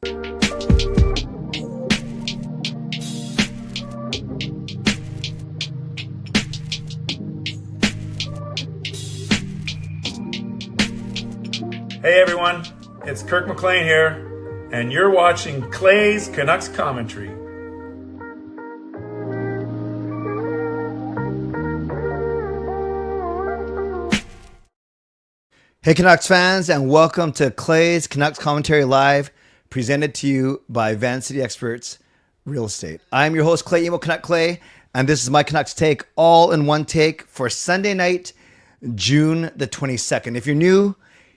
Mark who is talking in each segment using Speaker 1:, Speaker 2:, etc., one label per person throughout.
Speaker 1: Hey everyone, it's Kirk McLean here, and you're watching Clay's Canucks Commentary.
Speaker 2: Hey Canucks fans, and welcome to Clay's Canucks Commentary Live, presented to you by Van City Experts Real Estate. I'm your host, Clay Emo Canuck Clay, and this is my Canucks take, all in one take for Sunday night, June the 22nd. If you're new,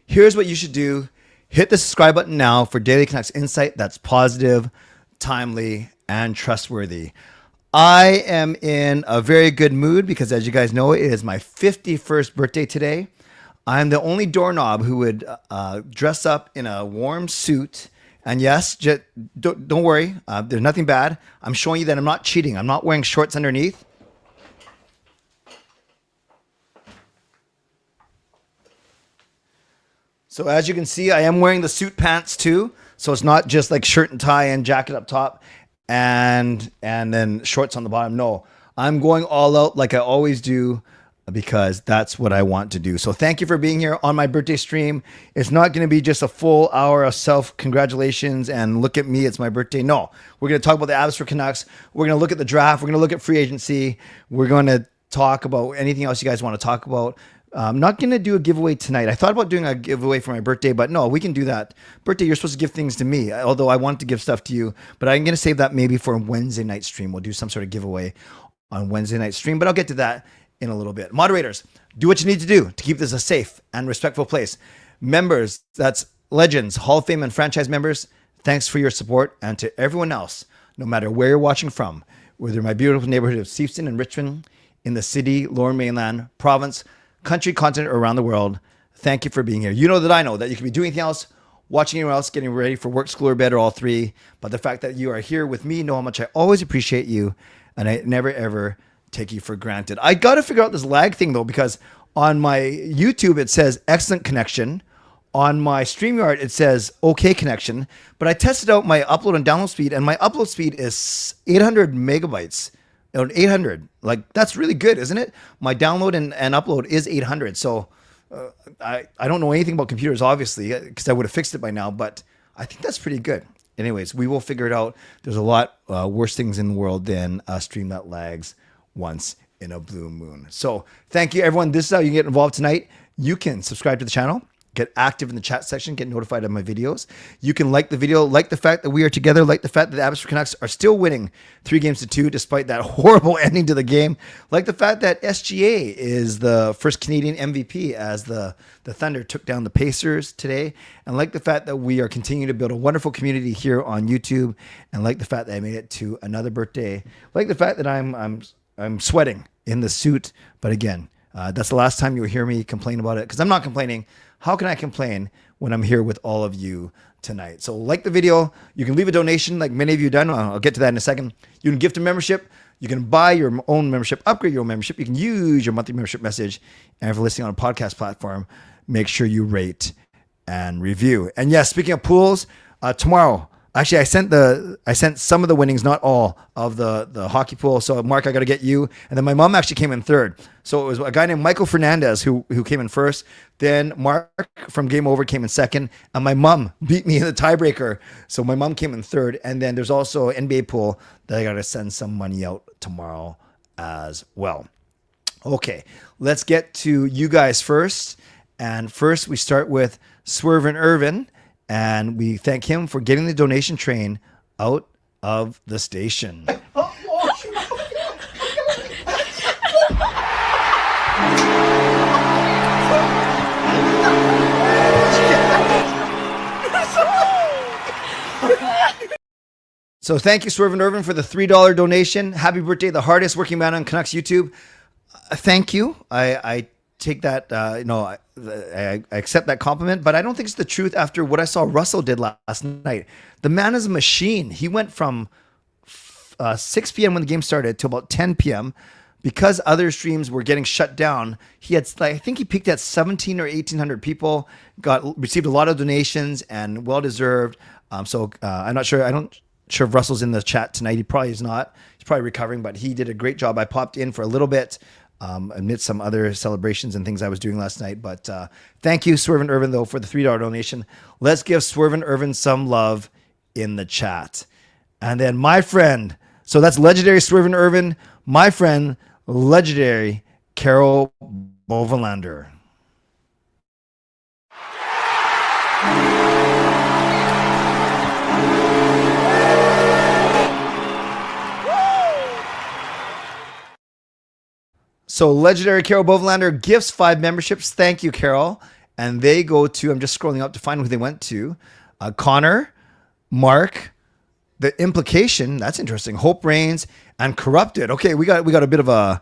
Speaker 2: here's what you should do. Hit the subscribe button now for daily Canucks insight that's positive, timely, and trustworthy. I am in a very good mood because, as you guys know, it is my 51st birthday today. I'm the only doorknob who would dress up in a warm suit. And yes, don't worry, there's nothing bad. I'm showing you that I'm not cheating. I'm not wearing shorts underneath. So as you can see, I am wearing the suit pants too. So it's not just like shirt and tie and jacket up top and then shorts on the bottom. No, I'm going all out like I always do because that's what I want to do. So thank you for being here on my birthday stream. It's not going to be just a full hour of self-congratulations and look at me, it's my birthday. No, we're going to talk about the Abbotsford Canucks. We're going to look at the draft. We're going to look at free agency. We're going to talk about anything else you guys want to talk about. I'm not going to do a giveaway tonight. I thought about doing a giveaway for my birthday, but no, we can do that. Birthday, you're supposed to give things to me, although I want to give stuff to you, but I'm going to save that maybe for a Wednesday night stream. We'll do some sort of giveaway on Wednesday night stream, but I'll get to that in a little bit. Moderators, do what you need to do to keep this a safe and respectful place. Members, that's legends, Hall of Fame and franchise members, thanks for your support. And to everyone else, no matter where you're watching from, whether my beautiful neighborhood of Seafton and Richmond, in the city, Lower Mainland, province, country, continent, or around the world, thank you for being here. You know that you could be doing anything else, watching anywhere else, getting ready for work, school, or bed, or all three. But the fact that you are here with me, know how much I always appreciate you, and I never, ever take you for granted. I got to figure out this lag thing, though, because on my YouTube, it says excellent connection. On my StreamYard, it says okay connection. But I tested out my upload and download speed, and my upload speed is 800 megabytes. 800, like that's really good, isn't it? My download and upload is 800. So I don't know anything about computers, obviously, because I would have fixed it by now, but I think that's pretty good. Anyways, we will figure it out. There's a lot worse things in the world than a stream that lags once in a blue moon. So thank you, everyone. This is how you get involved tonight. You can subscribe to the channel, get active in the chat section, get notified of my videos. You can like the video, like the fact that we are together, like the fact that the Abbotsford Canucks are still winning 3-2 despite that horrible ending to the game. Like the fact that SGA is the first Canadian MVP as the Thunder took down the Pacers today. And like the fact that we are continuing to build a wonderful community here on YouTube. And like the fact that I made it to another birthday. Like the fact that I'm sweating in the suit. But again, that's the last time you'll hear me complain about it, because I'm not complaining. How can I complain when I'm here with all of you tonight? So like the video, you can leave a donation like many of you done. I'll get to that in a second. You can gift a membership. You can buy your own membership, upgrade your own membership. You can use your monthly membership message. And if you're listening on a podcast platform, make sure you rate and review. And yes, speaking of pools, tomorrow, actually, I sent some of the winnings, not all of the hockey pool. So Mark, I got to get you. And then my mom actually came in third. So it was a guy named Michael Fernandez who came in first. Then Mark from Game Over came in second. And my mom beat me in the tiebreaker. So my mom came in third. And then there's also an NBA pool that I got to send some money out tomorrow as well. Okay, let's get to you guys first. And first we start with Swervin Yrvin. And we thank him for getting the donation train out of the station. So thank you, Swervin Yrvin, for the $3 donation. Happy birthday, the hardest working man on Canucks YouTube. Thank you. I take that, I accept that compliment, but I don't think it's the truth after what I saw Russell did last night. The man is a machine. He went from 6 p.m. when the game started to about 10 p.m., because other streams were getting shut down, he had, I think he peaked at 17 or 1,800 people, received a lot of donations and well-deserved. So I'm not sure. I don't sure if Russell's in the chat tonight. He probably is not. He's probably recovering, but he did a great job. I popped in for a little bit amidst some other celebrations and things I was doing last night. But thank you, Swervin Yrvin, though, for the $3 donation. Let's give Swervin Yrvin some love in the chat. And then my friend, so that's legendary Swervin Yrvin, my friend, legendary Carol Bovenlander. So legendary Carol Bovenlander gifts 5 memberships. Thank you, Carol. And they go to, I'm just scrolling up to find who they went to. Connor, Mark, The Implication, that's interesting. Hope Reigns and Corrupted. Okay, we got a bit of a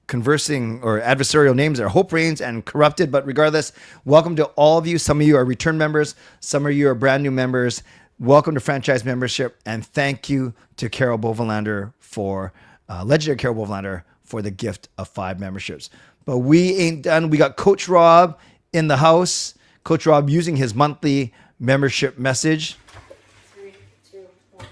Speaker 2: conversing or adversarial names there. Hope Reigns and Corrupted, but regardless, welcome to all of you. Some of you are return members, some of you are brand new members. Welcome to franchise membership, and thank you to Carol Bovenlander for legendary Carol Bovenlander for the gift of 5 memberships. But we ain't done. We got Coach Rob in the house. Coach Rob using his monthly membership message.
Speaker 3: 3, 2, 1.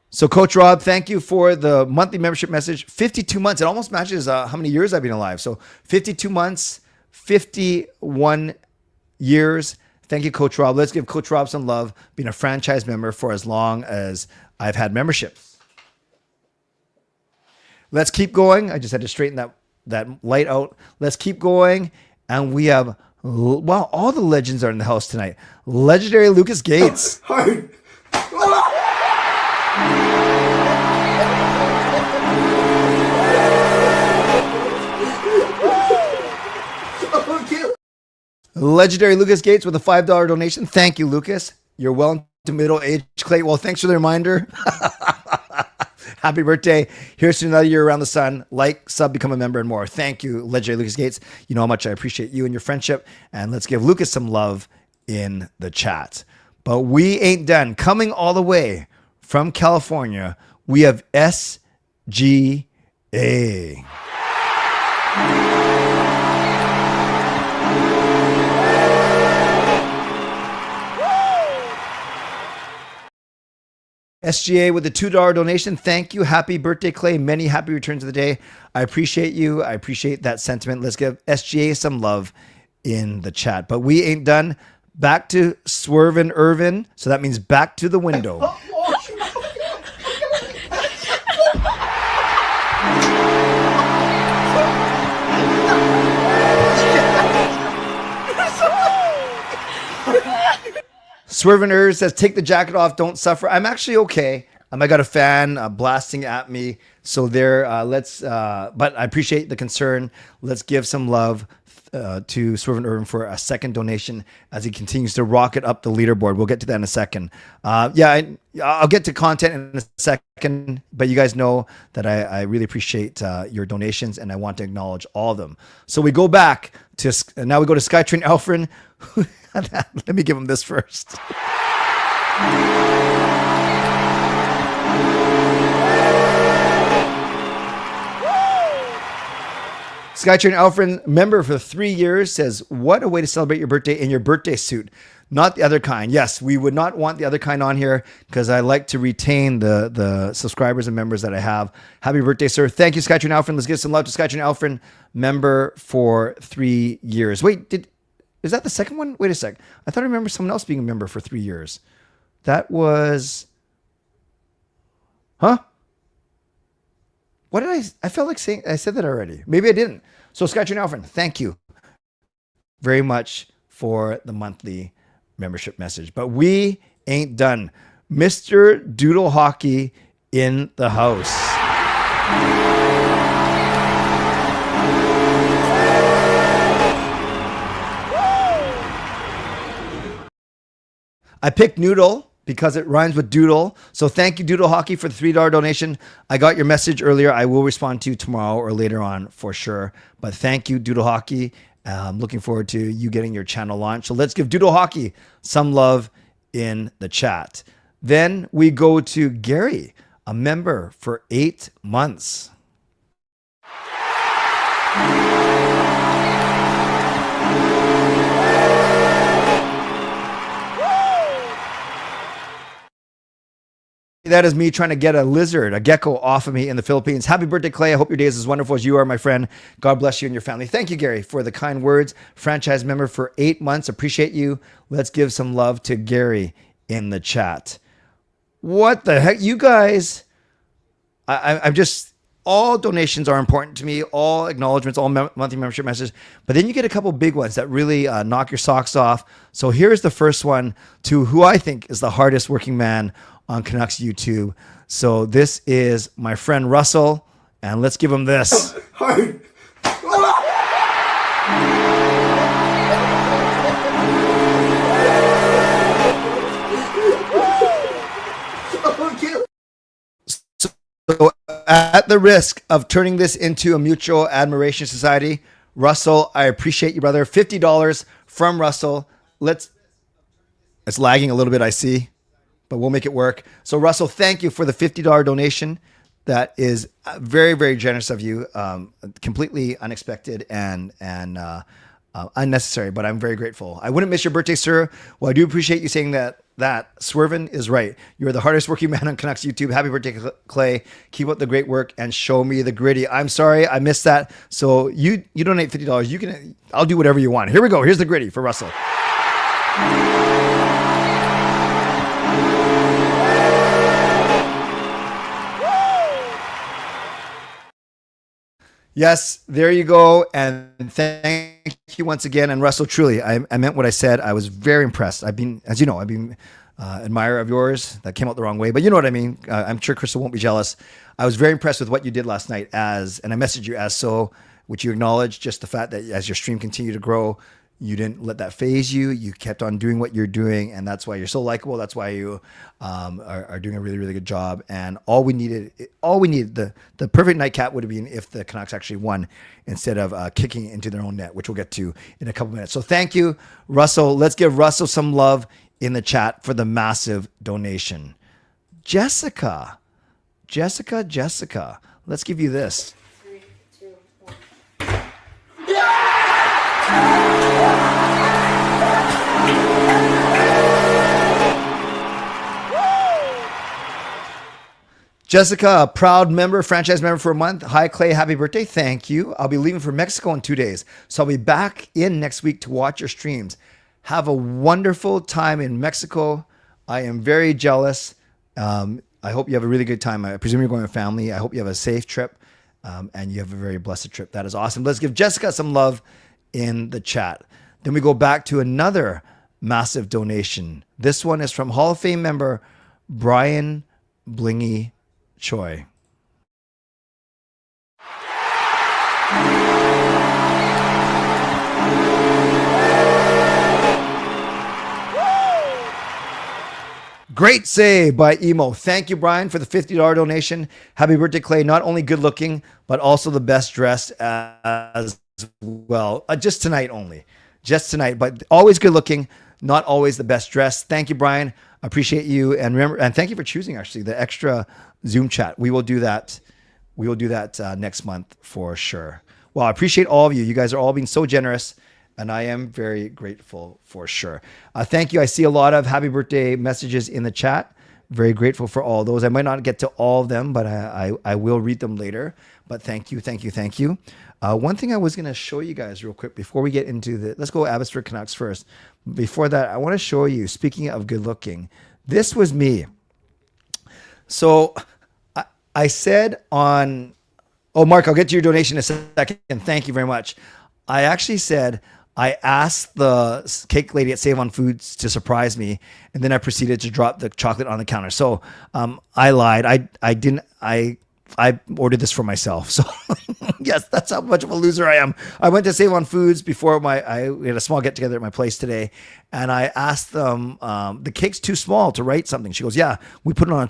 Speaker 2: So Coach Rob, thank you for the monthly membership message. 52 months. It almost matches how many years I've been alive. So 52 months, 51 years. Thank you, Coach Rob. Let's give Coach Rob some love, being a franchise member for as long as I've had membership. Let's keep going. I just had to straighten that light out. Let's keep going. And we have, wow, all the legends are in the house tonight. Legendary Lucas Gates. Legendary Lucas Gates with a $5 donation. Thank you, Lucas. You're well into middle age, Clay. Well, thanks for the reminder. Happy birthday. Here's to another year around the sun. Like, sub, become a member, and more. Thank you, legendary Lucas Gates. You know how much I appreciate you and your friendship. And let's give Lucas some love in the chat. But we ain't done. Coming all the way from California, we have SGA. SGA with a $2 donation. Thank you. Happy birthday, Clay. Many happy returns of the day. I appreciate you. I appreciate that sentiment. Let's give SGA some love in the chat. But we ain't done. Back to Swervin Yrvin. So that means back to the window. Swervin Yrvin says, take the jacket off, don't suffer. I'm actually okay. I got a fan blasting at me. So there, but I appreciate the concern. Let's give some love to Swervin Yrvin for a second donation as he continues to rocket up the leaderboard. We'll get to that in a second. I'll get to content in a second, but you guys know that I really appreciate your donations and I want to acknowledge all of them. So we go back to, now we go to Skytrain Alfred. Let me give him this first. Skytrain Alfred, member for 3 years, says, what a way to celebrate your birthday in your birthday suit. Not the other kind. Yes, we would not want the other kind on here because I like to retain the subscribers and members that I have. Happy birthday, sir. Thank you, Skytrain Alfred. Let's give some love to Skytrain Alfred, member for 3 years. Wait, is that the second one? Wait a sec. I thought I remember someone else being a member for 3 years. That was... Huh? What did I felt like saying, I said that already. Maybe I didn't. So Skytrain Alfred, thank you very much for the monthly membership message. But we ain't done. Mr. Doodle Hockey in the house. I picked Noodle because it rhymes with doodle. So thank you, Doodle Hockey, for the $3 donation. I got your message earlier. I will respond to you tomorrow or later on for sure. But thank you, Doodle Hockey. Looking forward to you getting your channel launched. So let's give Doodle Hockey some love in the chat. Then we go to Gary, a member for 8 months. That is me trying to get a gecko off of me in the Philippines. Happy birthday, Clay. I hope your day is as wonderful as you are, my friend. God bless you and your family. Thank you, Gary, for the kind words. Franchise member for 8 months. Appreciate you. Let's give some love to Gary in the chat. What the heck? You guys, I'm just, all donations are important to me. All acknowledgements, all monthly membership messages. But then you get a couple big ones that really knock your socks off. So here's the first one to who I think is the hardest working man on Canucks YouTube. So this is my friend Russell, and let's give him this.
Speaker 4: Hard.
Speaker 2: So at the risk of turning this into a mutual admiration society, Russell, I appreciate you, brother. $50 from Russell. It's lagging a little bit, I see, but we'll make it work. So Russell, thank you for the $50 donation. That is very, very generous of you. Completely unexpected and unnecessary, but I'm very grateful. I wouldn't miss your birthday, sir. Well, I do appreciate you saying that. Swervin is right. You're the hardest working man on Canucks YouTube. Happy birthday, Clay. Keep up the great work and show me the gritty. I'm sorry I missed that. So you donate $50. I'll do whatever you want. Here we go. Here's the gritty for Russell. Yes, there you go. And thank you once again. And Russell, truly, I meant what I said. I was very impressed. I've been admirer of yours. That came out the wrong way, but you know what I mean. I'm sure Crystal won't be jealous. I was very impressed with what you did last night and I messaged you as so, which you acknowledged, just the fact that as your stream continued to grow, you didn't let that phase you. You kept on doing what you're doing, and that's why you're so likable. That's why you are doing a really, really good job. And all we needed, the perfect nightcap would have been if the Canucks actually won instead of kicking it into their own net, which we'll get to in a couple minutes. So thank you, Russell. Let's give Russell some love in the chat for the massive donation. Jessica, let's give you this.
Speaker 3: 3, 2, 1.
Speaker 2: Jessica, a proud member, franchise member for a month. Hi, Clay. Happy birthday. Thank you. I'll be leaving for Mexico in 2 days, so I'll be back in next week to watch your streams. Have a wonderful time in Mexico. I am very jealous. I hope you have a really good time. I presume you're going with family. I hope you have a safe trip and you have a very blessed trip. That is awesome. Let's give Jessica some love in the chat. Then we go back to another massive donation. This one is from Hall of Fame member Brian Blingy Choi. Great save by Emo. Thank you, Brian, for the $50 donation. Happy birthday, Clay. Not only good looking, but also the best dressed as well. Just tonight only. Just tonight, but always good looking, not always the best dressed. Thank you, Brian. Appreciate you. And remember, and thank you for choosing actually the extra Zoom chat. We will do that. We will do that next month for sure. Well, I appreciate all of you. You guys are all being so generous, and I am very grateful for sure. Thank you. I see a lot of happy birthday messages in the chat. Very grateful for all those. I might not get to all of them, but I will read them later. But thank you, thank you, thank you. One thing I was going to show you guys real quick before we get into let's go Abbotsford Canucks first. Before that, I want to show you, speaking of good looking, this was me. So I said on, oh, Mark, I'll get to your donation in a second. Thank you very much. I actually said, I asked the cake lady at Save on Foods to surprise me, and then I proceeded to drop the chocolate on the counter. So I lied. I ordered this for myself. So yes, that's how much of a loser I am. I went to Save on Foods before we had a small get together at my place today, and I asked them, the cake's too small to write something. She goes, yeah, we put it on a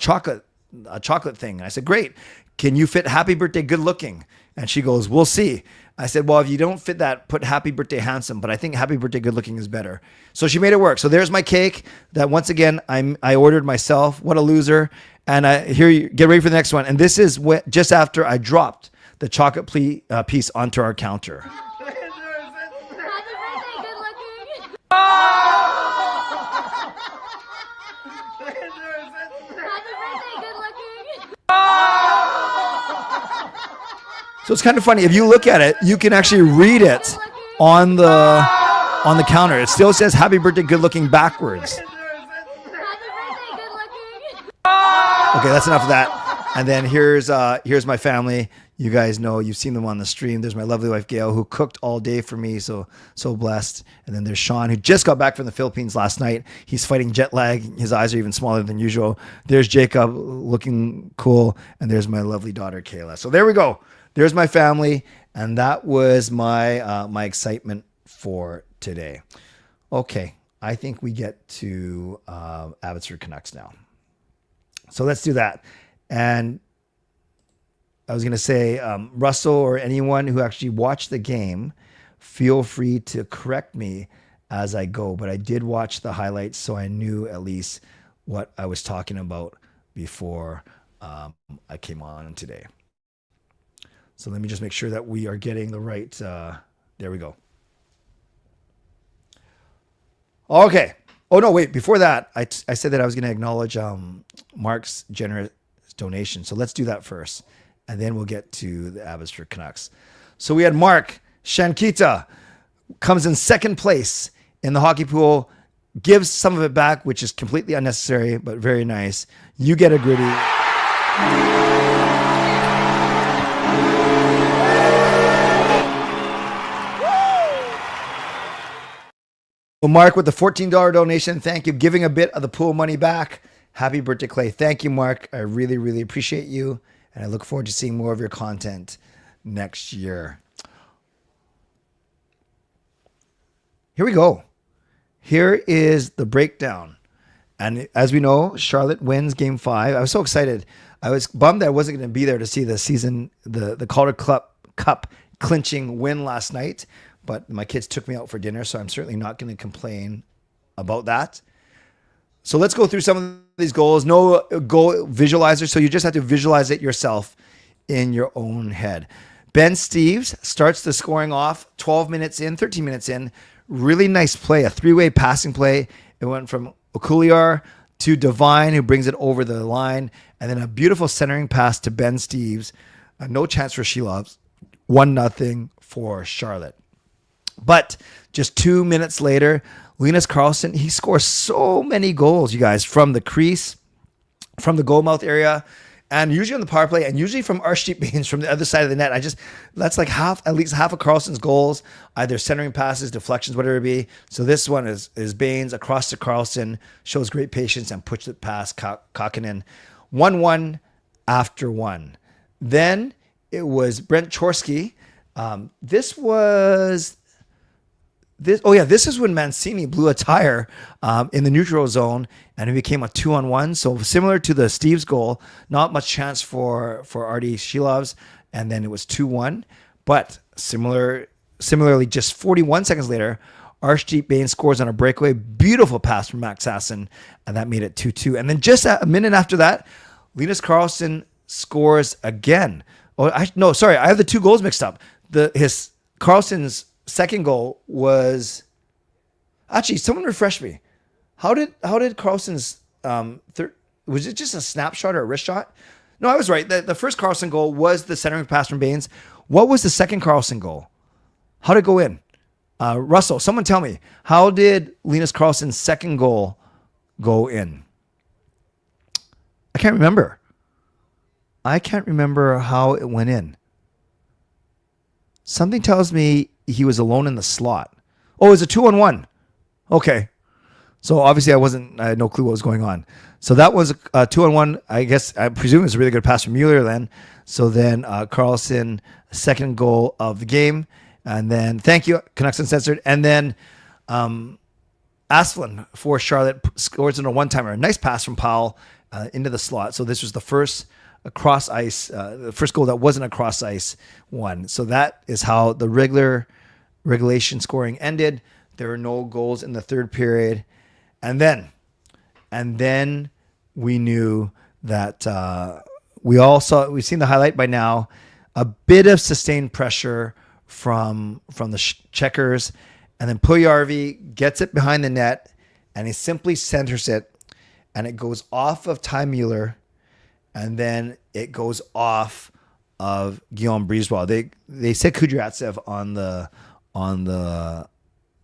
Speaker 2: chocolate thing. And I said, great. Can you fit happy birthday good looking And she goes, we'll see. I said, well, if you don't fit that, put happy birthday handsome, but I think happy birthday good looking is better. So she made it work. So there's my cake that once again, I ordered myself. What a loser. And get ready for the next one. And this is just after I dropped the chocolate piece onto our counter.
Speaker 3: Happy birthday, good looking. Happy birthday, good looking.
Speaker 2: So it's kind of funny. If you look at it, you can actually read it on the counter. It still says happy birthday good looking backwards.
Speaker 3: Happy birthday, good looking.
Speaker 2: Okay, that's enough of that. And then here's my family. You guys know, you've seen them on the stream. There's my lovely wife Gail, who cooked all day for me, so blessed. And then there's Sean, who just got back from the Philippines last night. He's fighting jet lag. His eyes are even smaller than usual. There's Jacob, looking cool, and there's my lovely daughter Kayla. So there we go. There's my family, and that was my my excitement for today. Okay, I think we get to Abbotsford Canucks now. So let's do that. And I was going to say, Russell or anyone who actually watched the game, feel free to correct me as I go. But I did watch the highlights, so I knew at least what I was talking about before I came on today. So let me just make sure that we are getting the right. There we go. Okay. Oh, no, wait. Before that, I said that I was going to acknowledge Mark's generous donation. So let's do that first. And then we'll get to the Abbotsford Canucks. So we had Mark Shankita, comes in second place in the hockey pool, gives some of it back, which is completely unnecessary, but very nice. You get a gritty. Well, Mark with the $14 donation. Thank you. Giving a bit of the pool money back. Happy birthday, Clay. Thank you, Mark. I really, really appreciate you. And I look forward to seeing more of your content next year. Here we go. Here is the breakdown. And as we know, Charlotte wins game 5. I was so excited. I was bummed that I wasn't going to be there to see the Calder Cup clinching win last night. But my kids took me out for dinner, so I'm certainly not going to complain about that. So let's go through some of these goals. No goal visualizer, so you just have to visualize it yourself in your own head. Ben Steeves starts the scoring off 13 minutes in. Really nice play, a three-way passing play. It went from Okuliar to Devine, who brings it over the line, and then a beautiful centering pass to Ben Steeves. No chance for Shilovs. 1-0 for Charlotte. But just 2 minutes later, Linus Karlsson, he scores so many goals, you guys, from the crease, from the goalmouth area, and usually on the power play, and usually from Arshdeep Bains from the other side of the net. That's like at least half of Karlsson's goals, either centering passes, deflections, whatever it be. So this one is Bains across to Karlsson, shows great patience and puts it past Kakinen. 1-1 after one. Then it was Brent Chorsky. This is when Mancini blew a tire in the neutral zone, and it became a 2-on-1. So similar to the Steve's goal, not much chance for Artie Shilovs, and then it was 2-1. But similarly, just 41 seconds later, Arshdeep Bains scores on a breakaway. Beautiful pass from Max Sasson, and that made it 2-2. And then just a minute after that, Linus scores again. I have the two goals mixed up. Karlsson's second goal was actually, someone refresh me. How did Karlsson's was it just a snapshot or a wrist shot? No, I was right. The first Karlsson goal was the centering pass from Bains. What was the second Karlsson goal? How did it go in? Russell, someone tell me. How did Linus Karlsson's second goal go in? I can't remember. I can't remember how it went in. Something tells me he was alone in the slot. Oh, it was a 2-on-1. Okay. So obviously I had no clue what was going on. So that was a 2-on-1. I presume it was a really good pass from Mueller then. So then Karlsson, second goal of the game. And then, thank you, Canucks Uncensored. And then Asplund for Charlotte scores in a one-timer. Nice pass from Powell into the slot. So this was the first cross ice, the first goal that wasn't a cross ice one. So that is how the regulation scoring ended. There were no goals in the third period. And then we knew that we've seen the highlight by now, a bit of sustained pressure from the checkers, and then Puljujarvi gets it behind the net, and he simply centers it, and it goes off of Ty Mueller, and then it goes off of Guillaume Brisebois. They said Kudryavtsev on the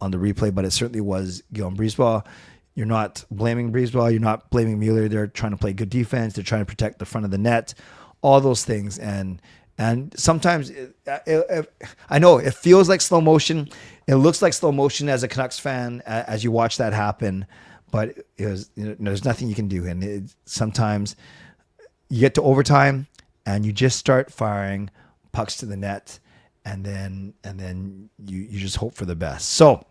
Speaker 2: replay, but it certainly was Guillaume Brisebois. You're not blaming Brisebois. You're not blaming Mueller. They're trying to play good defense. They're trying to protect the front of the net, all those things. And sometimes I know it feels like slow motion. It looks like slow motion as a Canucks fan as you watch that happen, but there's nothing you can do. And sometimes you get to overtime and you just start firing pucks to the net, and then you just hope for the best. So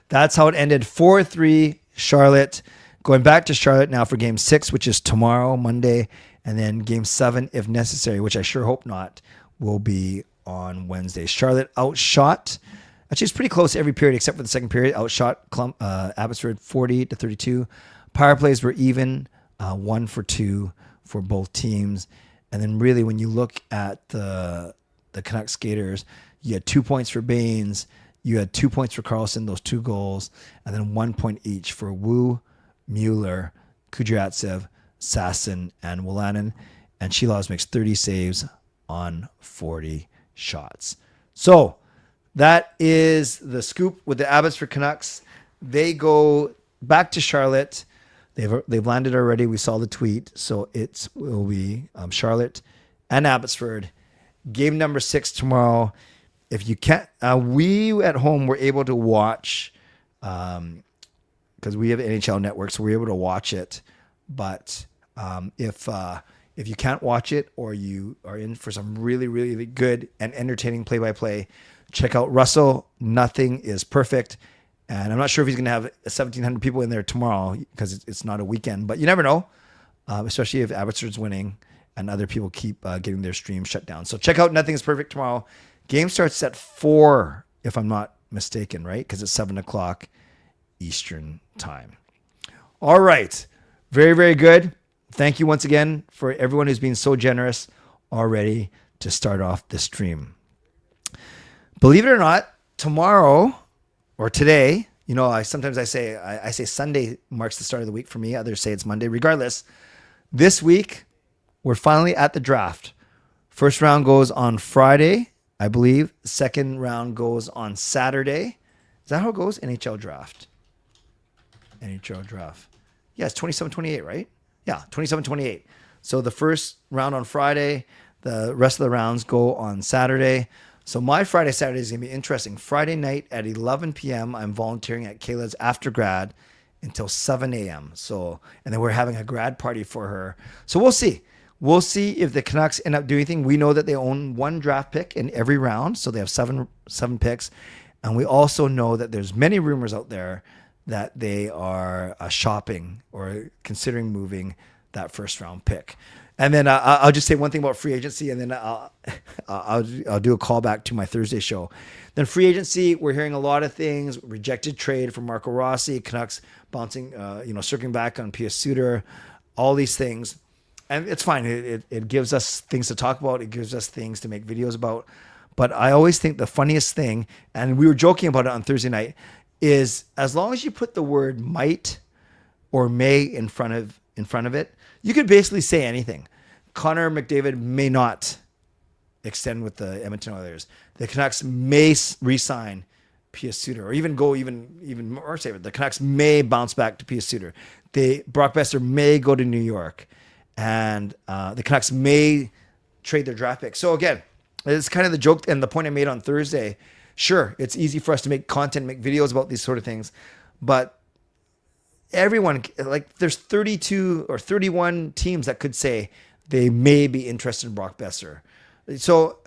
Speaker 2: that's how it ended. 4-3 Charlotte. Going back to Charlotte now for game 6, which is tomorrow, Monday, and then game 7, if necessary, which I sure hope not, will be on Wednesday. Charlotte outshot. Actually, it's pretty close every period except for the second period. Outshot Abbotsford 40-32. Power plays were even, 1 for 2 for both teams. And then really when you look at the Canucks skaters, you had 2 points for Baines. You had 2 points for Carlson, those 2 goals, and then 1 point each for Wu, Mueller, Kudryavtsev, Sasson, and Wolanin. And Shilovs makes 30 saves on 40 shots. So that is the scoop with the Abbotsford Canucks. They go back to Charlotte. They've landed already. We saw the tweet. So it will be Charlotte and Abbotsford. Game number 6 tomorrow. If you can't, we at home were able to watch, because we have NHL Network, so we're able to watch it. But if you can't watch it, or you are in for some really, really good and entertaining play-by-play, check out Russell. Nothing is perfect. And I'm not sure if he's going to have 1,700 people in there tomorrow because it's not a weekend. But you never know, especially if Abbotsford's winning and other people keep getting their stream shut down. So check out Nothing is Perfect tomorrow. Game starts at 4, if I'm not mistaken, right? Because it's 7 o'clock Eastern time. All right. Very, very good. Thank you once again for everyone who's been so generous already to start off the stream. Believe it or not, tomorrow or today, sometimes I say Sunday marks the start of the week for me. Others say it's Monday. Regardless, this week, we're finally at the draft. First round goes on Friday, I believe. Second round goes on Saturday. Is that how it goes? NHL draft. Yeah, it's 27-28, right? Yeah, 27-28. So the first round on Friday, the rest of the rounds go on Saturday. So my Saturday is going to be interesting. Friday night at 11 p.m., I'm volunteering at Kayla's after grad until 7 a.m. So, and then we're having a grad party for her. So we'll see. We'll see if the Canucks end up doing anything. We know that they own 1 draft pick in every round, so they have seven picks. And we also know that there's many rumors out there that they are shopping or considering moving that first round pick. And then I'll just say one thing about free agency, and then I'll do a callback to my Thursday show. Then free agency, we're hearing a lot of things. Rejected trade from Marco Rossi, Canucks bouncing, circling back on Pius Suter, all these things. And it's fine. It gives us things to talk about. It gives us things to make videos about. But I always think the funniest thing, and we were joking about it on Thursday night, is as long as you put the word might or may in front of it, you could basically say anything. Connor McDavid may not extend with the Edmonton Oilers. The Canucks may re-sign Pius Suter, or even go even more safe. The Canucks may bounce back to Pius Suter. Brock Besser may go to New York, and the Canucks may trade their draft pick. So again, it's kind of the joke and the point I made on Thursday. Sure, it's easy for us to make content, make videos about these sort of things, but everyone, there's 32 or 31 teams that could say they may be interested in Brock Besser. So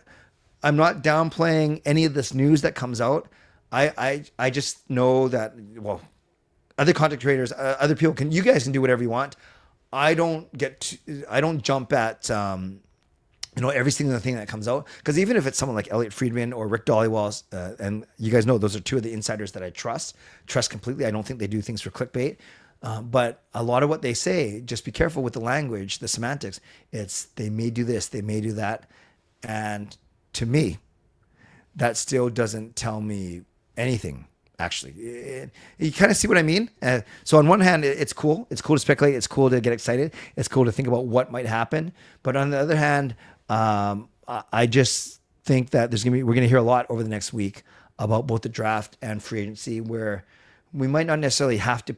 Speaker 2: I'm not downplaying any of this news that comes out. I just know that, other content creators, other people you guys can do whatever you want. I don't jump at every single thing that comes out, because even if it's someone like Elliot Friedman or Rick Dollywall, and you guys know those are two of the insiders that I trust completely. I don't think they do things for clickbait, but a lot of what they say, just be careful with the language, the semantics. It's they may do this, they may do that, and to me, that still doesn't tell me anything. Actually, you kind of see what I mean. So on one hand, it's cool. It's cool to speculate. It's cool to get excited. It's cool to think about what might happen. But on the other hand, I just think that we're gonna hear a lot over the next week about both the draft and free agency, where we might not necessarily have to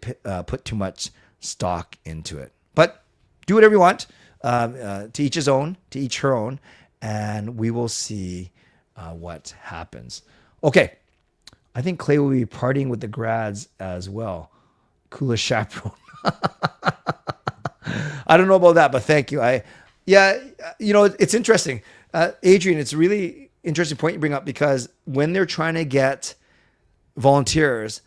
Speaker 2: put too much stock into it. But do whatever you want. To each his own, to each her own, and we will see what happens. Okay. I think Clay will be partying with the grads as well. Coolest chaperone. I don't know about that, but thank you. It's interesting. Adrian, it's a really interesting point you bring up, because when they're trying to get volunteers,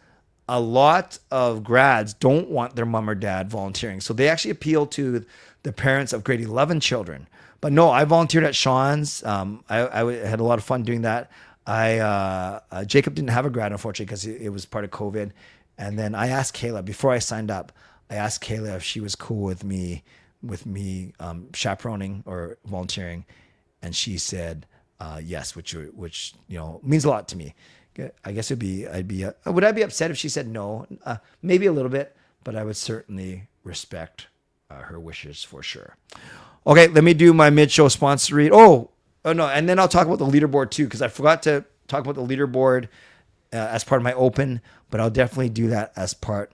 Speaker 2: a lot of grads don't want their mom or dad volunteering. So they actually appeal to the parents of grade 11 children. But no, I volunteered at Sean's. I had a lot of fun doing that. Jacob didn't have a grad, unfortunately, because it was part of COVID. And then I asked Kayla before I signed up. I asked Kayla if she was cool with me chaperoning or volunteering, and she said yes, which means a lot to me. I guess would I be upset if she said no? Maybe a little bit, but I would certainly respect her wishes for sure. Okay, let me do my mid-show sponsor read. Oh no, and then I'll talk about the leaderboard too, because I forgot to talk about the leaderboard as part of my open, but I'll definitely do that as part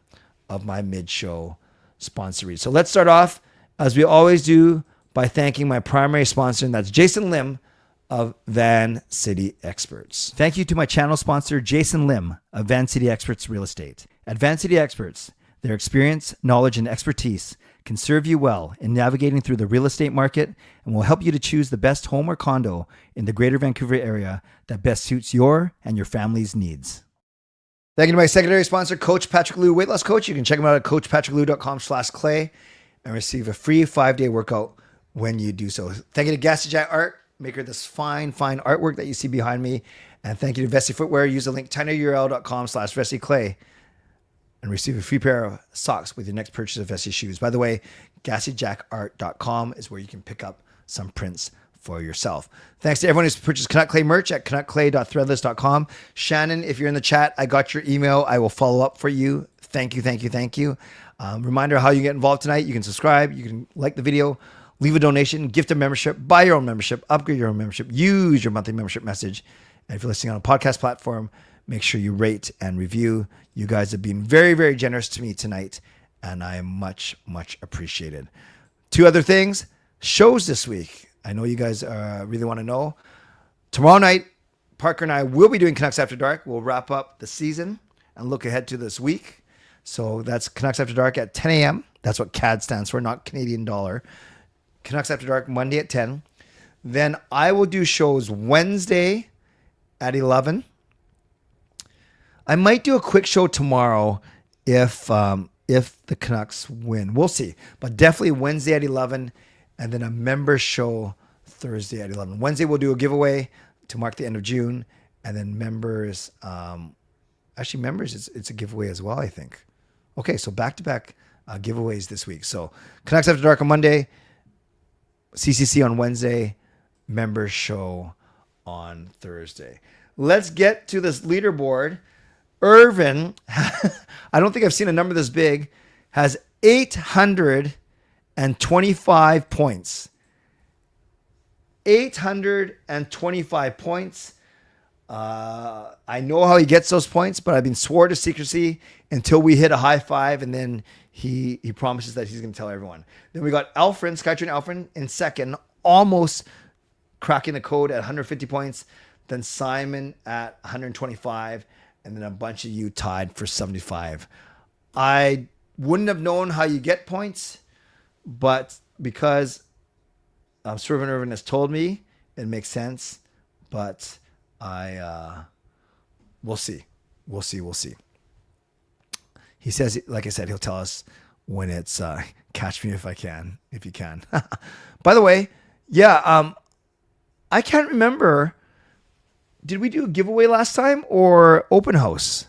Speaker 2: of my mid-show sponsor read. So let's start off, as we always do, by thanking my primary sponsor, and that's Jason Lim of Van City Experts. Thank you to my channel sponsor, Jason Lim of Van City Experts Real Estate. At Van City Experts, their experience, knowledge, and expertise can serve you well in navigating through the real estate market, and will help you to choose the best home or condo in the Greater Vancouver area that best suits your and your family's needs. Thank you to my secondary sponsor, Coach Patrick Liu, Weight Loss Coach. You can check him out at coachpatrickliu.com/clay and receive a free 5-day workout when you do so. Thank you to Gassy Jack Art, maker of this fine artwork that you see behind me. And thank you to Vessi Footwear. Use the link tinyurl.com/VessiClay and receive a free pair of socks with your next purchase of Vessi shoes. By the way, GassyJackArt.com is where you can pick up some prints for yourself. Thanks to everyone who's purchased Canuck Clay merch at canuckclay.threadless.com. Shannon, if you're in the chat, I got your email. I will follow up for you. Thank you. Reminder how you get involved tonight. You can subscribe. You can like the video, leave a donation, gift a membership, buy your own membership, upgrade your own membership, use your monthly membership message. And if you're listening on a podcast platform, make sure you rate and review. You guys have been very, very generous to me tonight, and I am much, much appreciated. 2 other things. Shows this week. I know you guys really want to know. Tomorrow night, Parker and I will be doing Canucks After Dark. We'll wrap up the season and look ahead to this week. So that's Canucks After Dark at 10 a.m. That's what CAD stands for, not Canadian dollar. Canucks After Dark, Monday at 10. Then I will do shows Wednesday at 11. I might do a quick show tomorrow if the Canucks win. We'll see. But definitely Wednesday at 11, and then a member show Thursday at 11. Wednesday we'll do a giveaway to mark the end of June, and then members, it's a giveaway as well, I think. Okay, so back-to-back giveaways this week. So Canucks After Dark on Monday, CCC on Wednesday, members show on Thursday. Let's get to this leaderboard. Yrvin, I don't think I've seen a number this big, has 825 points. 825 points. I know how he gets those points, but I've been swore to secrecy until we hit a high 5, and then he promises that he's going to tell everyone. Then we got Alfred, Skytrain Alfred in second, almost cracking the code at 150 points. Then Simon at 125, and then a bunch of you tied for 75. I wouldn't have known how you get points, but because Swervin Yrvin has told me, it makes sense. But we'll see. He says, like I said, he'll tell us when it's catch me if you can. By the way, yeah, I can't remember. Did we do a giveaway last time or open house?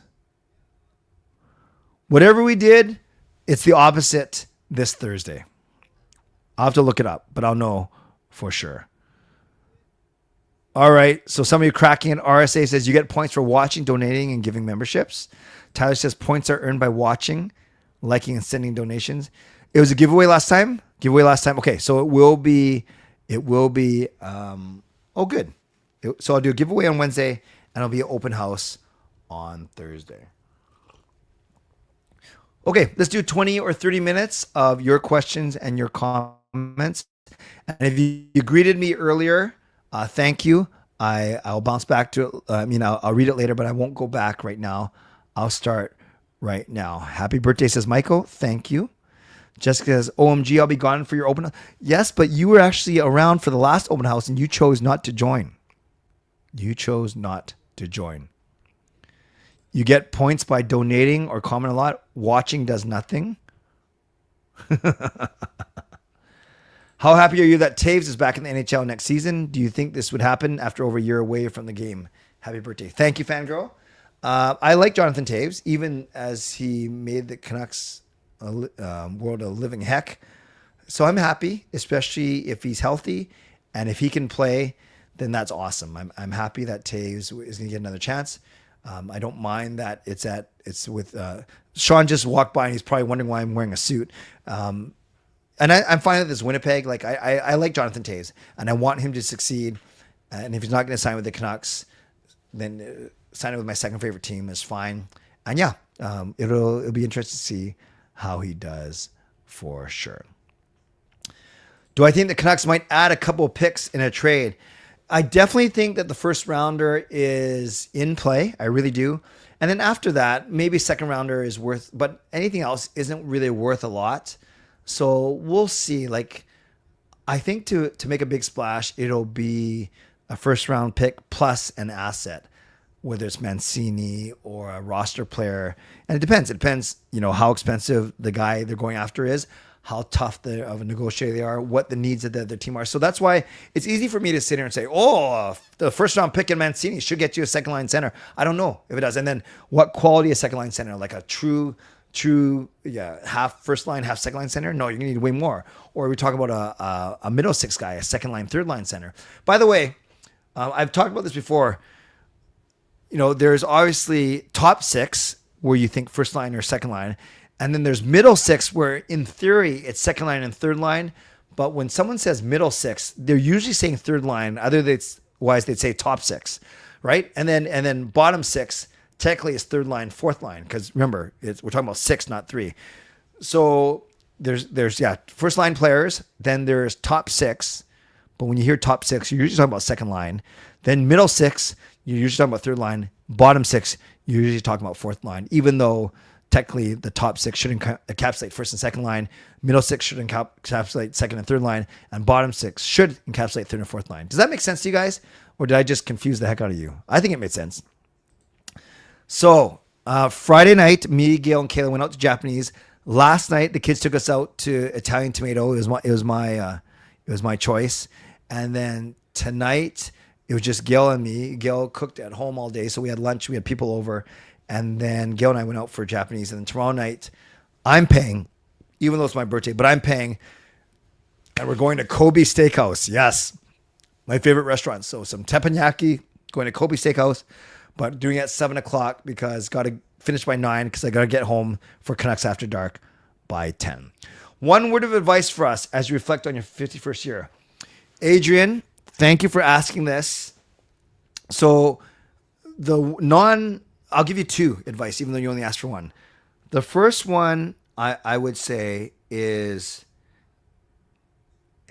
Speaker 2: Whatever we did, it's the opposite this Thursday. I'll have to look it up, but I'll know for sure. All right. So somebody cracking an RSA says you get points for watching, donating, and giving memberships. Tyler says points are earned by watching, liking, and sending donations. It was a giveaway last time. Okay. So it will be, good. So I'll do a giveaway on Wednesday and it'll be an open house on Thursday. Okay. Let's do 20 or 30 minutes of your questions and your comments. And if you greeted me earlier, thank you. I'll bounce back to it. I'll read it later, but I won't go back right now. I'll start right now. Happy birthday, says Michael. Thank you. Jessica says, OMG, I'll be gone for your open house. Yes, but you were actually around for the last open house and you chose not to join. You get points by donating or commenting a lot. Watching does nothing. How happy are you that Taves is back in the NHL next season? Do you think this would happen after over a year away from the game? Happy birthday. Thank you, fangirl. I like Jonathan Taves, even as he made the Canucks world a living heck. So I'm happy, especially if he's healthy and if he can play, then that's awesome. I'm happy that Taves is going to get another chance. I don't mind that it's with Sean just walked by and he's probably wondering why I'm wearing a suit. And I'm fine with this Winnipeg. Like I like Jonathan Taves and I want him to succeed. And if he's not going to sign with the Canucks, then signing with my second favorite team is fine. And yeah, it'll be interesting to see how he does for sure. Do I think the Canucks might add a couple of picks in a trade? I definitely think that the first rounder is in play. I really do. And then after that, maybe second rounder is worth, but anything else isn't really worth a lot. So we'll see. Like, I think to make a big splash, it'll be a first round pick plus an asset, whether it's Mancini or a roster player. And it depends. It depends, how expensive the guy they're going after is, how tough of a negotiator they are, what the needs of their team are. So that's why it's easy for me to sit here and say, the first round pick in Mancini should get you a second line center. I don't know if it does. And then what quality of second line center? Like a true, half first line, half second line center? No, you're going to need way more. Or we talk about a middle six guy, a second line, third line center. By the way, I've talked about this before. There's obviously top six where you think first line or second line. And then there's middle six where in theory it's second line and third line. But when someone says middle six, they're usually saying third line. Otherwise they'd say top six, right? And then bottom six technically is third line, fourth line. Because remember, we're talking about six, not three. So there's first line players. Then there's top six. But when you hear top six, you're usually talking about second line. Then middle six, you're usually talking about third line. Bottom six, you're usually talking about fourth line. Even though technically the top six should encapsulate first and second line. Middle six should encapsulate second and third line. And bottom six should encapsulate third and fourth line. Does that make sense to you guys? Or did I just confuse the heck out of you? I think it made sense. So Friday night, me, Gail, and Kayla went out to Japanese. Last night, the kids took us out to Italian Tomato. It was my choice. And then tonight, it was just Gail and me. Gail cooked at home all day, so we had lunch. We had people over. And then Gail and I went out for Japanese. And then tomorrow night, I'm paying, even though it's my birthday, but I'm paying. And we're going to Kobe Steakhouse. Yes, my favorite restaurant. So some teppanyaki, going to Kobe Steakhouse, but doing it at 7 o'clock because got to finish by 9 because I got to get home for Canucks After Dark by 10. One word of advice for us as you reflect on your 51st year. Adrian, thank you for asking this. So I'll give you two advice, even though you only asked for one. The first one I would say is,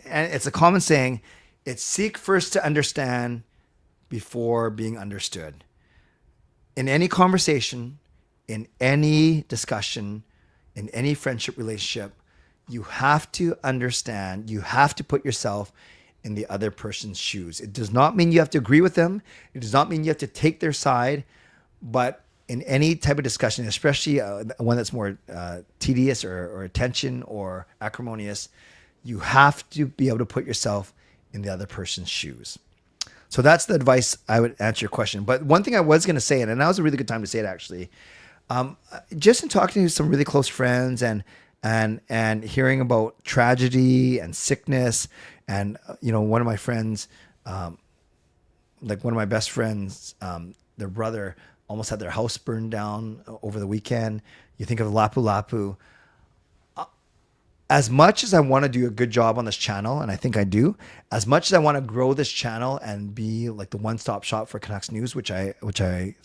Speaker 2: and it's a common saying, it's seek first to understand before being understood. In any conversation, in any discussion, in any friendship relationship, you have to understand, you have to put yourself in the other person's shoes. It does not mean you have to agree with them. It does not mean you have to take their side, but in any type of discussion, especially one that's more tedious or attention or acrimonious, you have to be able to put yourself in the other person's shoes. So that's the advice I would answer your question. But one thing I was going to say, and that was a really good time to say it actually, just in talking to some really close friends and hearing about tragedy and sickness, and one of my friends, like one of my best friends, their brother almost had their house burned down over the weekend. You think of Lapu Lapu. As much as I want to do a good job on this channel, and I think I do, as much as I want to grow this channel and be like the one-stop shop for Canucks news, which I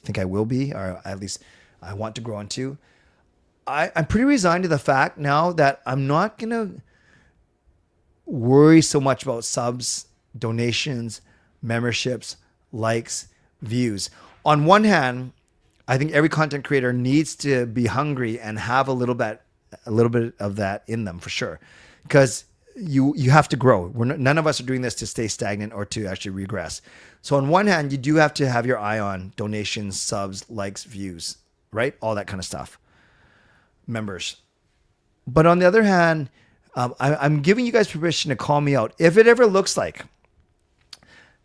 Speaker 2: think I will be, or at least I want to grow into, I'm pretty resigned to the fact now that I'm not going to worry so much about subs, donations, memberships, likes, views. On one hand, I think every content creator needs to be hungry and have a little bit of that in them for sure, because you have to grow. None of us are doing this to stay stagnant or to actually regress. So on one hand, you do have to have your eye on donations, subs, likes, views, right? All that kind of stuff. Members. But on the other hand, I'm giving you guys permission to call me out. If it ever looks like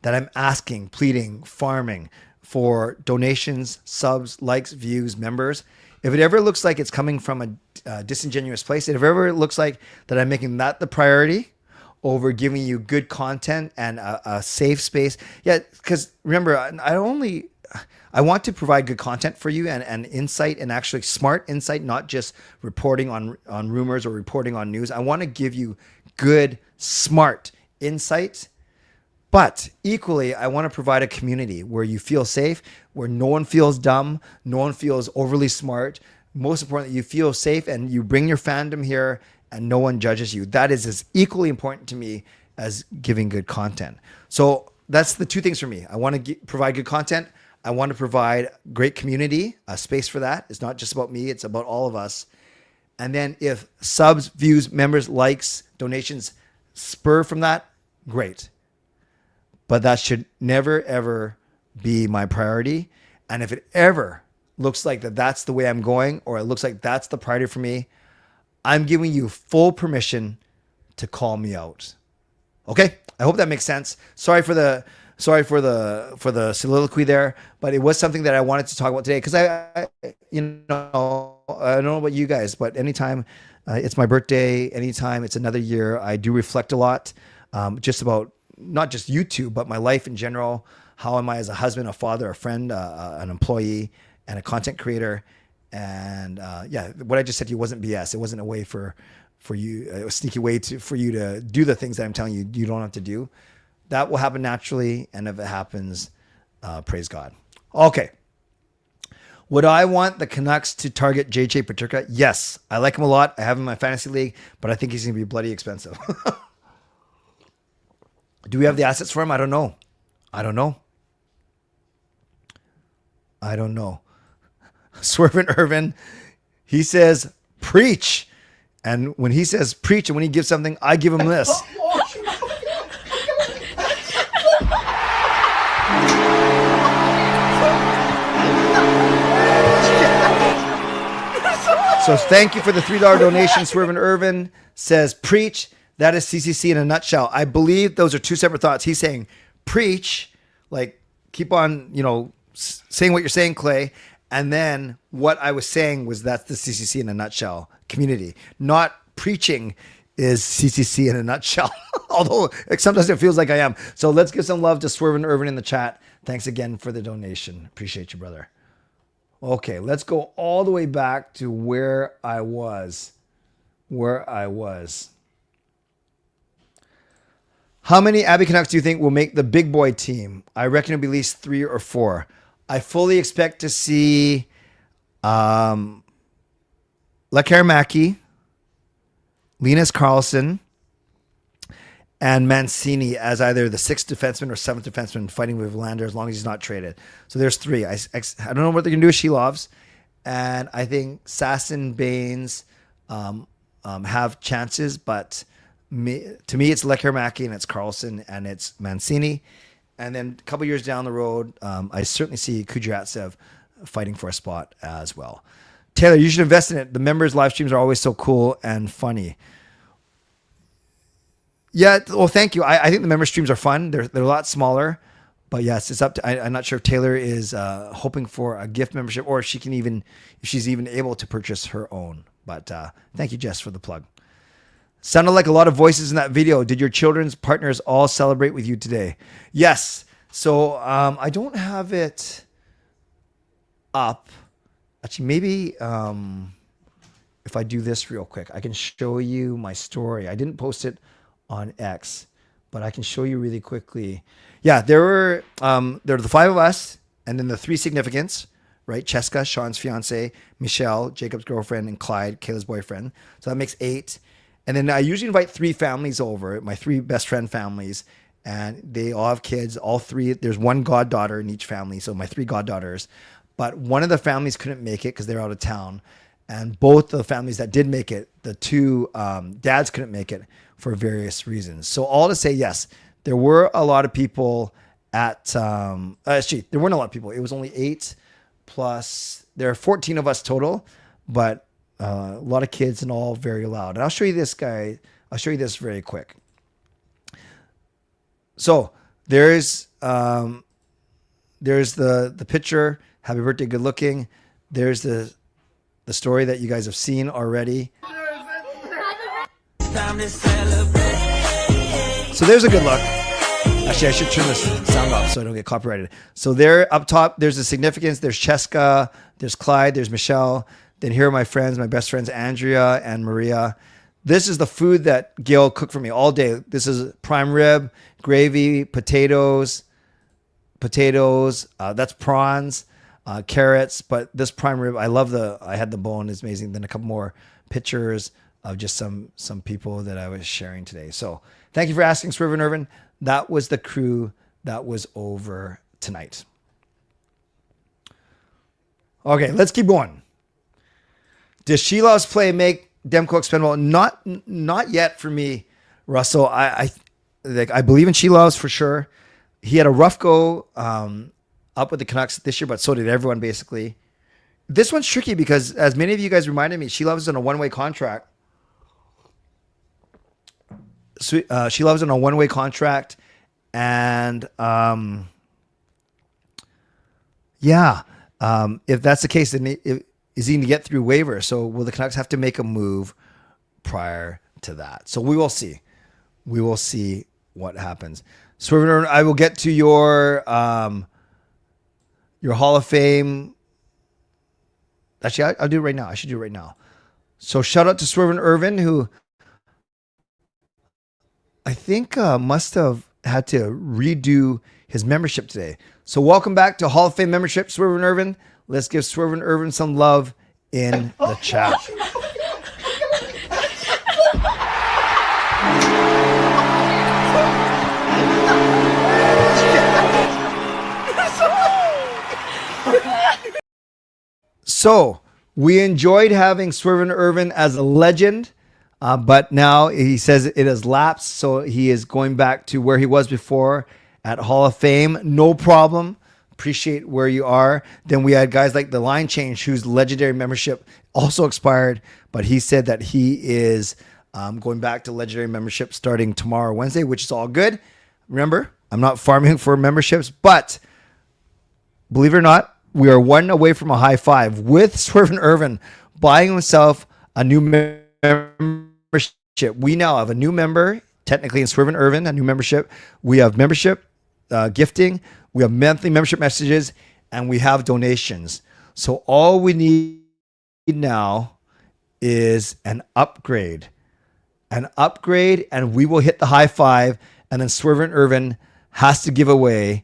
Speaker 2: that I'm asking, pleading, farming for donations, subs, likes, views, members, if it ever looks like it's coming from a disingenuous place, if it ever looks like that I'm making that the priority over giving you good content and a safe space. Yeah, because remember, I want to provide good content for you and insight, and actually smart insight, not just reporting on rumors or reporting on news. I want to give you good, smart insight. But equally, I want to provide a community where you feel safe, where no one feels dumb, no one feels overly smart. Most importantly, you feel safe and you bring your fandom here and no one judges you. That is as equally important to me as giving good content. So that's the two things for me. I want to provide good content. I want to provide great community, a space for that. It's not just about me, it's about all of us. And then if subs, views, members, likes, donations spur from that, great. But that should never, ever be my priority. And if it ever looks like that's the way I'm going, or it looks like that's the priority for me, I'm giving you full permission to call me out. Okay? I hope that makes sense. Sorry for the soliloquy there, but it was something that I wanted to talk about today, because I don't know about you guys, but anytime it's my birthday, anytime it's another year, I do reflect a lot, just about not just YouTube, but my life in general. How am I as a husband, a father, a friend, an employee, and a content creator? And what I just said to you wasn't BS. It wasn't a way for you, a sneaky way for you to do the things that I'm telling you you don't have to do. That will happen naturally, and if it happens, praise God. Okay. Would I want the Canucks to target JJ Peterka? Yes. I like him a lot. I have him in my fantasy league, but I think he's going to be bloody expensive. Do we have the assets for him? I don't know. Swervin Yrvin, he says, preach. And when he says preach, and when he gives something, I give him this. So thank you for the $3 donation. Swervin Yrvin says preach. That is CCC in a nutshell. I believe those are two separate thoughts. He's saying preach, like keep on, saying what you're saying, Clay. And then what I was saying was that's the CCC in a nutshell community. Not preaching is CCC in a nutshell. Although sometimes it feels like I am. So let's give some love to Swervin Yrvin in the chat. Thanks again for the donation. Appreciate you, brother. Okay, let's go all the way back to where I was. How many Abbey Canucks do you think will make the big boy team? I reckon it'll be at least 3 or 4. I fully expect to see Lekaramaki, Linus Karlsson, and Mancini as either the 6th defenseman or 7th defenseman fighting with Bovenlander as long as he's not traded. So there's 3. I don't know what they're going to do with Shilovs. And I think Sasson, Baines have chances, but to me, it's Lekaramaki and it's Karlsson and it's Mancini. And then a couple years down the road, I certainly see Kudryavtsev fighting for a spot as well. Taylor, you should invest in it. The members' live streams are always so cool and funny. Yeah, well, thank you. I think the member streams are fun. They're a lot smaller, but yes, it's up to. I'm not sure if Taylor is hoping for a gift membership or if she's even able to purchase her own. But thank you, Jess, for the plug. Sounded like a lot of voices in that video. Did your children's partners all celebrate with you today? Yes. So I don't have it up. Actually, maybe if I do this real quick, I can show you my story. I didn't post it on X, but I can show you really quickly. Yeah, there were the 5 of us, and then the 3 significants, right? Cheska, Sean's fiance, Michelle, Jacob's girlfriend, and Clyde, Kayla's boyfriend. So that makes 8. And then I usually invite 3 families over, my 3 best friend families, and they all have kids. All 3. There's 1 goddaughter in each family, so my 3 goddaughters. But one of the families couldn't make it because they're out of town, and both the families that did make it, the 2 dads couldn't make it for various reasons. So all to say, yes, there were a lot of people at, actually, there weren't a lot of people. It was only 8 plus, there are 14 of us total, but a lot of kids and all very loud. And I'll show you this guy. I'll show you this very quick. So there's the picture. Happy birthday, good looking. There's the story that you guys have seen already. So there's a good look. Actually, I should turn this sound off so I don't get copyrighted. So there up top, there's the significance. There's Cheska, there's Clyde, there's Michelle. Then here are my friends, my best friends, Andrea and Maria. This is the food that Gail cooked for me all day. This is prime rib, gravy, potatoes. That's prawns, carrots. But this prime rib, I had the bone, it's amazing. Then a couple more pictures of just some people that I was sharing today. So thank you for asking, Swervin Yrvin. That was the crew that was over tonight. Okay, let's keep going. Does Sheila's play make Demko expendable? Not yet for me, Russell. I believe in Sheila's for sure. He had a rough go up with the Canucks this year, but so did everyone basically. This one's tricky because, as many of you guys reminded me, Sheila was on a one-way contract. Sheila was on a one-way contract, and if that's the case, then is he going to get through waiver? So will the Canucks have to make a move prior to that? So we will see. We will see what happens. Swervin, I will get to your Hall of Fame. Actually, I'll do it right now. I should do it right now. So shout out to Swervin Yrvin, who I think must have had to redo his membership today. So welcome back to Hall of Fame membership, Swervin Yrvin. Let's give Swervin Yrvin some love in the chat. So we enjoyed having Swervin Yrvin as a legend, but now he says it has lapsed, so he is going back to where he was before at Hall of Fame. No problem. Appreciate where you are. Then we had guys like the Line Change, whose legendary membership also expired, but he said that he is going back to legendary membership starting tomorrow, Wednesday, which is all good. Remember, I'm not farming for memberships, but believe it or not, we are one away from a high five with Swervin Yrvin buying himself a new membership. We now have a new member, technically in Swervin Yrvin, a new membership. We have membership gifting. We have monthly membership messages, and we have donations. So all we need now is an upgrade. An upgrade, and we will hit the high five, and then Swervin Yrvin has to give away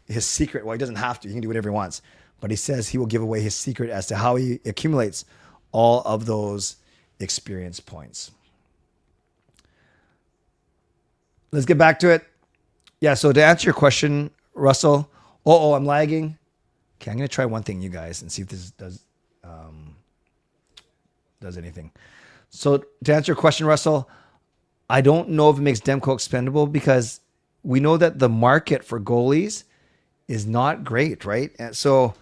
Speaker 2: his secret. Well, he doesn't have to. He can do whatever he wants. But he says he will give away his secret as to how he accumulates all of those experience points. Let's get back to it. Yeah, so to answer your question, Russell. Oh, I'm lagging. Okay, I'm going to try one thing, you guys, and see if this does anything. So to answer your question, Russell, I don't know if it makes Demko expendable because we know that the market for goalies is not great, right? And so,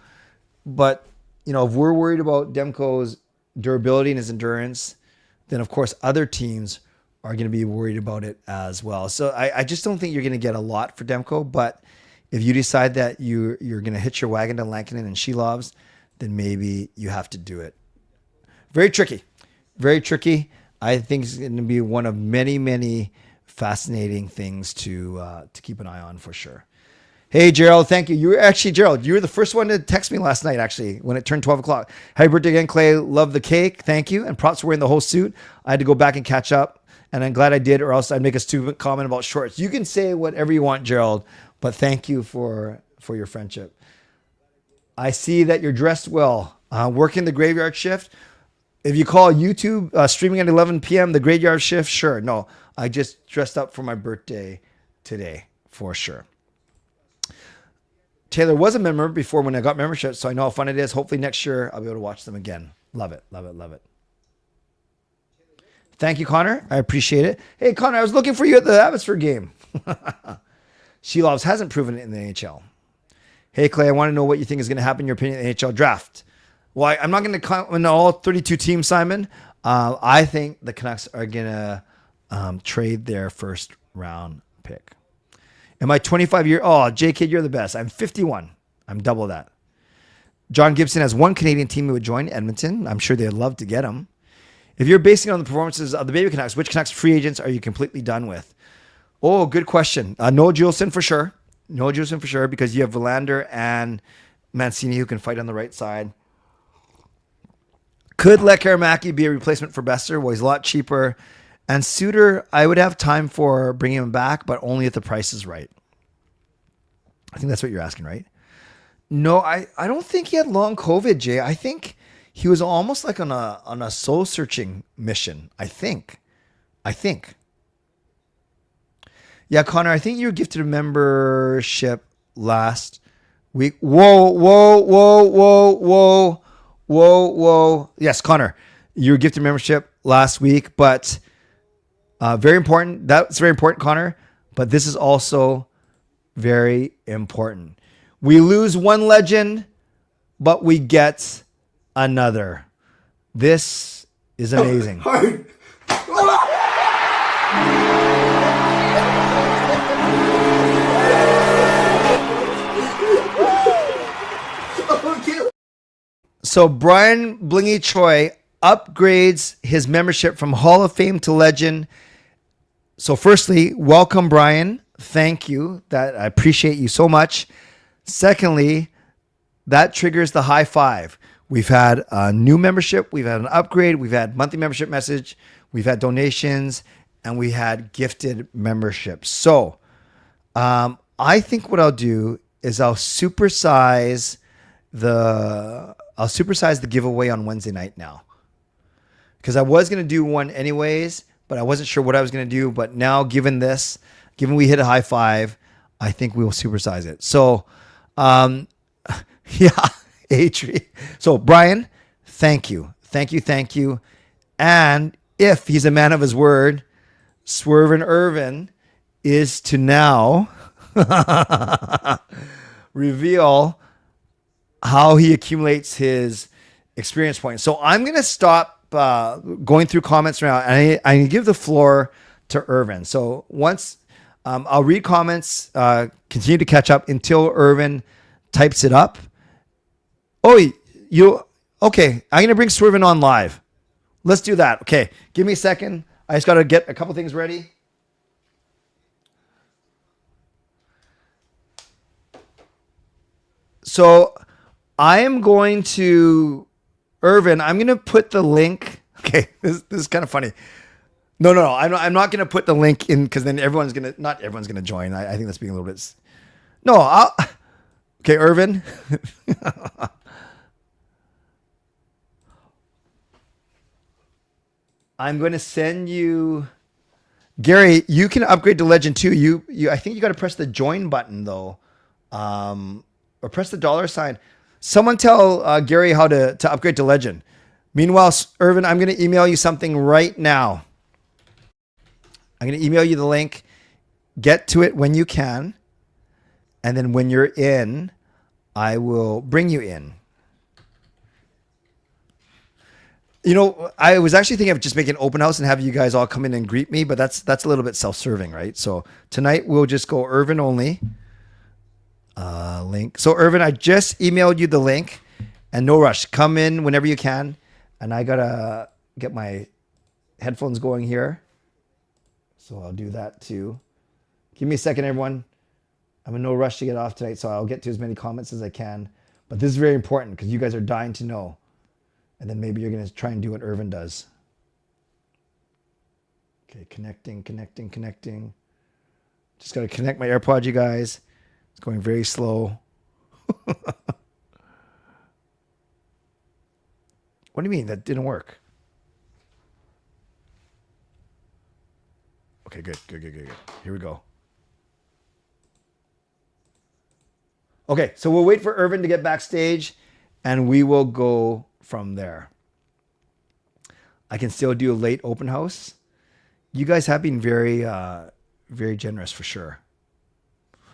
Speaker 2: but if we're worried about Demko's durability and his endurance, then of course other teams are going to be worried about it as well. So I just don't think you're going to get a lot for Demko. But if you decide that you're going to hitch your wagon to Lankinen and Shilovs, then maybe you have to do it. Very tricky. Very tricky. I think it's going to be one of many, many fascinating things to keep an eye on for sure. Hey, Gerald, thank you. Gerald, you were the first one to text me last night, actually, when it turned 12 o'clock. Happy birthday again, Clay. Love the cake. Thank you. And props for wearing the whole suit. I had to go back and catch up, and I'm glad I did, or else I'd make a stupid comment about shorts. You can say whatever you want, Gerald, but thank you for your friendship. I see that you're dressed well. Working the graveyard shift. If you call YouTube streaming at 11 p.m. the graveyard shift, sure. No, I just dressed up for my birthday today, for sure. Taylor was a member before when I got membership, so I know how fun it is. Hopefully next year I'll be able to watch them again. Love it, love it, love it. Thank you, Connor. I appreciate it. Hey, Connor, I was looking for you at the Abbotsford game. Shilovs hasn't proven it in the NHL. Hey, Clay, I want to know what you think is going to happen in your opinion in the NHL draft. Well, I'm not going to count on all 32 teams, Simon. I think the Canucks are going to trade their first round pick. Am I 25 Oh, J-Kid, you're the best. I'm 51. I'm double that. John Gibson has one Canadian team who would join Edmonton. I'm sure they'd love to get him. If you're basing it on the performances of the Baby Canucks, which Canucks free agents are you completely done with? Oh, good question. Noah Juleson for sure. Noah Juleson for sure, because you have Bovenlander and Mancini who can fight on the right side. Could Lekaramaki be a replacement for Besser? Well, he's a lot cheaper. And Suter, I would have time for bringing him back, but only if the price is right. I think that's what you're asking, right? No, I don't think he had long COVID, Jay. I think he was almost like on a soul searching mission. I think. Yeah, Connor, I think you were gifted a membership last week. Whoa. Yes, Connor, you were gifted a membership last week, but very important. That's very important, Connor. But this is also very important. We lose one legend, but we get another. This is amazing. So Brian Blingy Choi upgrades his membership from Hall of Fame to Legend. So firstly, welcome, Brian. Thank you. That I appreciate you so much. Secondly, that triggers the high five. We've had a new membership. We've had an upgrade. We've had monthly membership message. We've had donations, and we had gifted memberships. So I think what I'll do is I'll supersize the giveaway on Wednesday night now, because I was going to do one anyways, but I wasn't sure what I was going to do. But now, given we hit a high five, I think we will supersize it. So, yeah, Atri. So, Brian, thank you. And if he's a man of his word, Swervin Yrvin is to now reveal how he accumulates his experience points. So I'm going to stop going through comments now, and I give the floor to Yrvin. So once I'll read comments, continue to catch up until Yrvin types it up. Okay? I'm going to bring Swervin on live. Let's do that. Okay, give me a second. I just got to get a couple things ready. So I am going to, Yrvin, I'm going to put the link. Okay, this is kind of funny. No. I'm not going to put the link in, because then not everyone's going to join. I think that's being a little bit. No, okay, Yrvin. I'm going to send you, Gary, you can upgrade to Legend too. I think you got to press the join button though. Or press the $sign. Someone tell Gary how to upgrade to Legend. Meanwhile, Yrvin, I'm going to email you something right now. I'm going to email you the link. Get to it when you can. And then when you're in, I will bring you in. You know, I was actually thinking of just making an open house and have you guys all come in and greet me, but that's a little bit self-serving, right? So tonight we'll just go Yrvin only. Link. So Yrvin, I just emailed you the link, and no rush. Come in whenever you can. And I gotta get my headphones going here. So I'll do that too. Give me a second, everyone. I'm in no rush to get off tonight, so I'll get to as many comments as I can. But this is very important because you guys are dying to know. And then maybe you're going to try and do what Yrvin does. Okay, connecting. Just got to connect my AirPod, you guys. It's going very slow. What do you mean? That didn't work. Okay, good. Here we go. Okay, so we'll wait for Yrvin to get backstage, and we will go from there. I can still do a late open house. You guys have been very, very generous for sure.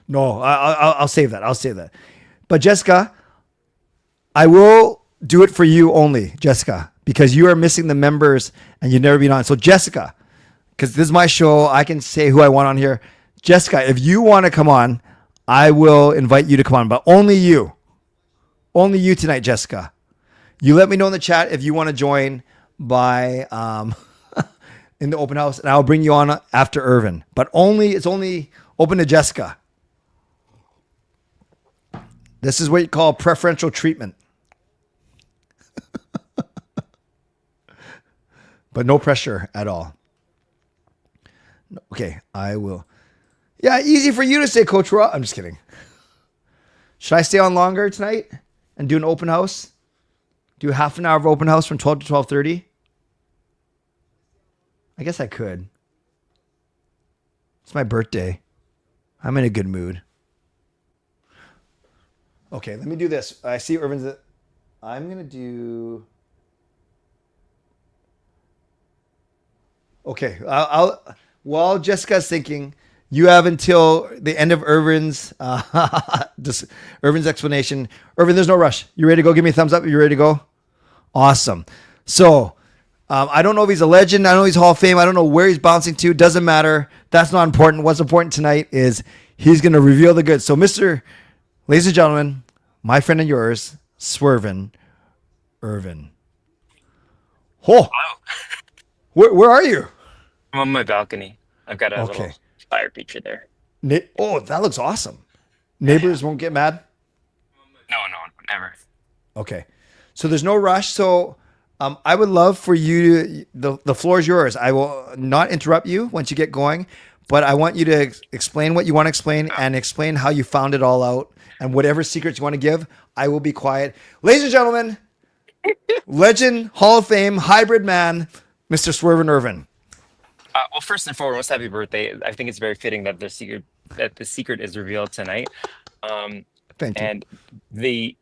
Speaker 2: No, I'll save that. I'll save that. But Jessica, I will do it for you only, Jessica, because you are missing the members and you've never been on. So Jessica, because this is my show, I can say who I want on here. Jessica, if you want to come on, I will invite you to come on, but only you. Only you tonight, Jessica. You let me know in the chat if you want to join by in the open house, and I'll bring you on after Yrvin. But it's only open to Jessica. This is what you call preferential treatment. But no pressure at all. Okay, I will. Yeah, easy for you to say, Coach Raw. I'm just kidding. Should I stay on longer tonight and do an open house? Do half an hour of open house from 12 to 12:30? I guess I could. It's my birthday. I'm in a good mood. Okay, let me do this. I see Yrvin's. I'm going to do... Okay, while Jessica's thinking, you have until the end of Yrvin's Yrvin's explanation. Yrvin, there's no rush. You ready to go? Give me a thumbs up. You ready to go? Awesome. So, I don't know if he's a legend. I don't know he's Hall of Fame. I don't know where he's bouncing to. Doesn't matter. That's not important. What's important tonight is he's going to reveal the goods. So, ladies and gentlemen, my friend and yours, Swervin Yrvin. Oh, where are you?
Speaker 4: I'm on my balcony. I've got a little fire feature there.
Speaker 2: Oh, that looks awesome. Neighbors won't get mad?
Speaker 4: No, never.
Speaker 2: Okay. So there's no rush. So I would love for you to, the floor is yours. I will not interrupt you once you get going, but I want you to explain what you want to explain and explain how you found it all out and whatever secrets you want to give. I will be quiet. Ladies and gentlemen, legend, Hall of Fame, hybrid man, Mr. Swervin Yrvin.
Speaker 4: Well, first and foremost, happy birthday. I think it's very fitting that the secret is revealed tonight.
Speaker 2: Thank you.
Speaker 4: And the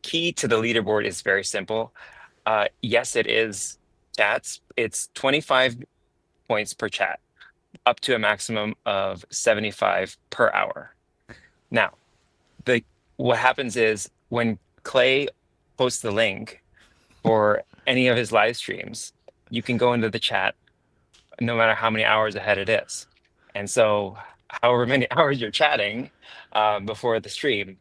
Speaker 4: key to the leaderboard is very simple. Yes, it is chats. It's 25 points per chat, up to a maximum of 75 per hour. Now, what happens is when Clay posts the link for any of his live streams, you can go into the chat no matter how many hours ahead it is. And so however many hours you're chatting before the stream,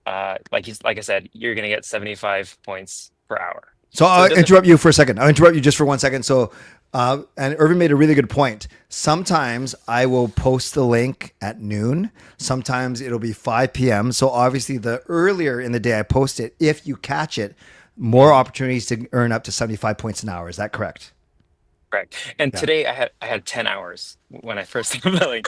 Speaker 4: like I said, you're going to get 75 points per hour.
Speaker 2: So I'll interrupt you for a second. I'll interrupt you just for 1 second. So, and Yrvin made a really good point. Sometimes I will post the link at noon. Sometimes it'll be 5 p.m. So obviously the earlier in the day I post it, if you catch it, more opportunities to earn up to 75 points an hour. Is that correct?
Speaker 4: Correct. And today I had 10 hours when I first saw the link.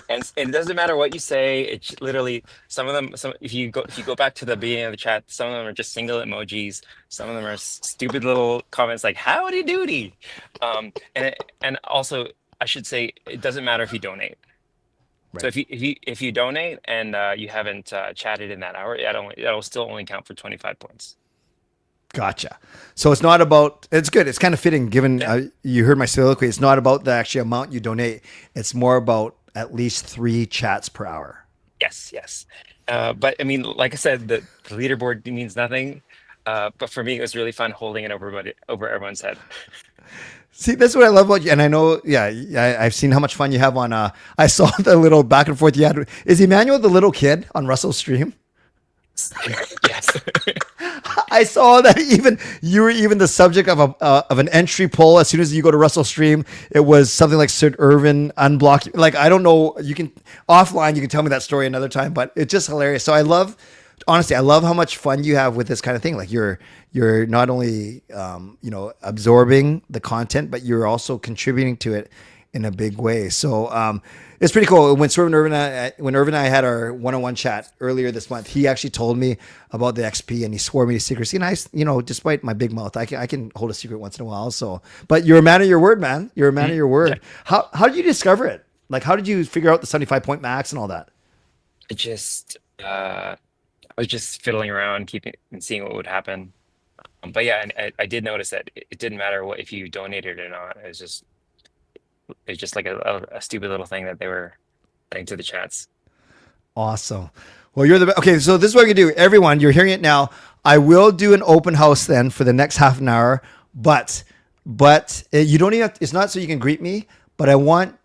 Speaker 4: And it doesn't matter what you say. It's literally some of them. If you go back to the beginning of the chat, some of them are just single emojis. Some of them are stupid little comments like "Howdy doody," and also I should say it doesn't matter if you donate. Right. So if you donate and you haven't chatted in that hour, that'll still only count for 25 points.
Speaker 2: Gotcha. So it's not about, it's good. It's kind of fitting given you heard my soliloquy. It's not about the actual amount you donate. It's more about at least 3 chats per hour.
Speaker 4: Yes. But I mean, like I said, the leaderboard means nothing. But for me, it was really fun holding it over everyone's head.
Speaker 2: See, that's what I love about you. And I know, yeah, I've seen how much fun you have on. I saw the little back and forth you had. Is Emmanuel the little kid on Russell's stream?
Speaker 4: Yes.
Speaker 2: I saw that even you were even the subject of an entry poll. As soon as you go to Russell's stream, it was something like Sir Yrvin unblock. Like, I don't know. You can offline. You can tell me that story another time. But it's just hilarious. So honestly, I love how much fun you have with this kind of thing. Like you're not only absorbing the content, but you're also contributing to it in a big way. So it's pretty cool. When Swervin Yrvin and I had our one-on-one chat earlier this month, he actually told me about the XP and he swore me to secrecy. And I, despite my big mouth, I can hold a secret once in a while. So, but you're a man of your word, man. You're a man of your word.
Speaker 4: Yeah.
Speaker 2: How did you discover it? Like, how did you figure out the 75-point max and all that?
Speaker 4: I was just fiddling around, keeping and seeing what would happen. But yeah, and I did notice that it didn't matter if you donated or not. It's just like a stupid little thing that they were adding to the chats.
Speaker 2: Awesome. Well, you're the best. Okay, so this is what we can do. Everyone, you're hearing it now. I will do an open house then for the next half an hour, but you don't even it's not so you can greet me, but I want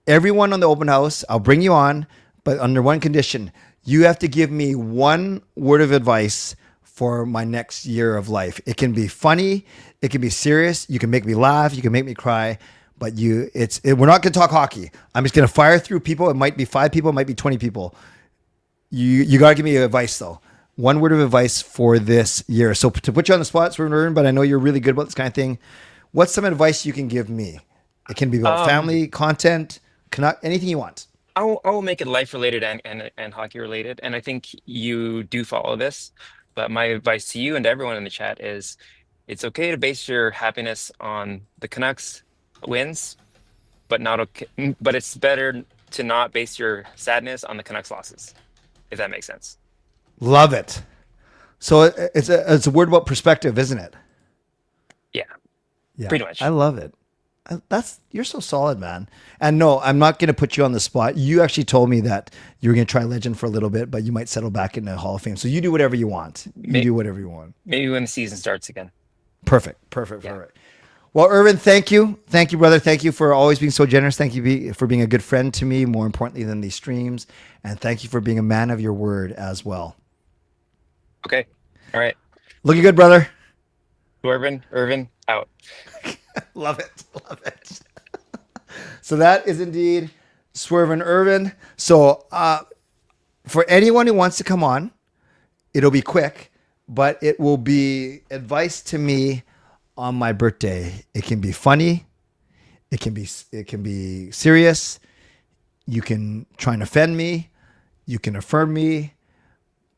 Speaker 2: everyone on the open house. I'll bring you on, but under one condition. You have to give me one word of advice for my next year of life. It can be funny, it can be serious, you can make me laugh, you can make me cry. But we're not going to talk hockey. I'm just going to fire through people. It might be 5 people. It might be 20 people. You got to give me advice, though. One word of advice for this year. So to put you on the spot, Swervin, but I know you're really good about this kind of thing. What's some advice you can give me? It can be about family, content, Canuck, anything you want.
Speaker 4: I will make it life related and hockey related. And I think you do follow this. But my advice to you and to everyone in the chat is it's okay to base your happiness on the Canucks wins, but it's better to not base your sadness on the Canucks losses, if that makes sense.
Speaker 2: Love it. So it's a word about perspective, isn't it?
Speaker 4: Yeah, pretty much.
Speaker 2: I love it. You're so solid, man. And no, I'm not going to put you on the spot. You actually told me that you were going to try Legend for a little bit, but you might settle back in the Hall of Fame. So you do whatever you want. Do whatever you want.
Speaker 4: Maybe when the season starts again.
Speaker 2: Perfect. Well, Yrvin, thank you. Thank you, brother. Thank you for always being so generous. Thank you for being a good friend to me, more importantly than these streams. And thank you for being a man of your word as well.
Speaker 4: Okay. All right.
Speaker 2: Looking good, brother.
Speaker 4: Yrvin, out.
Speaker 2: Love it. So that is indeed Swervin Yrvin. So for anyone who wants to come on, it'll be quick, but it will be advice to me on my birthday. It can be funny. It can be serious. You can try and offend me. You can affirm me.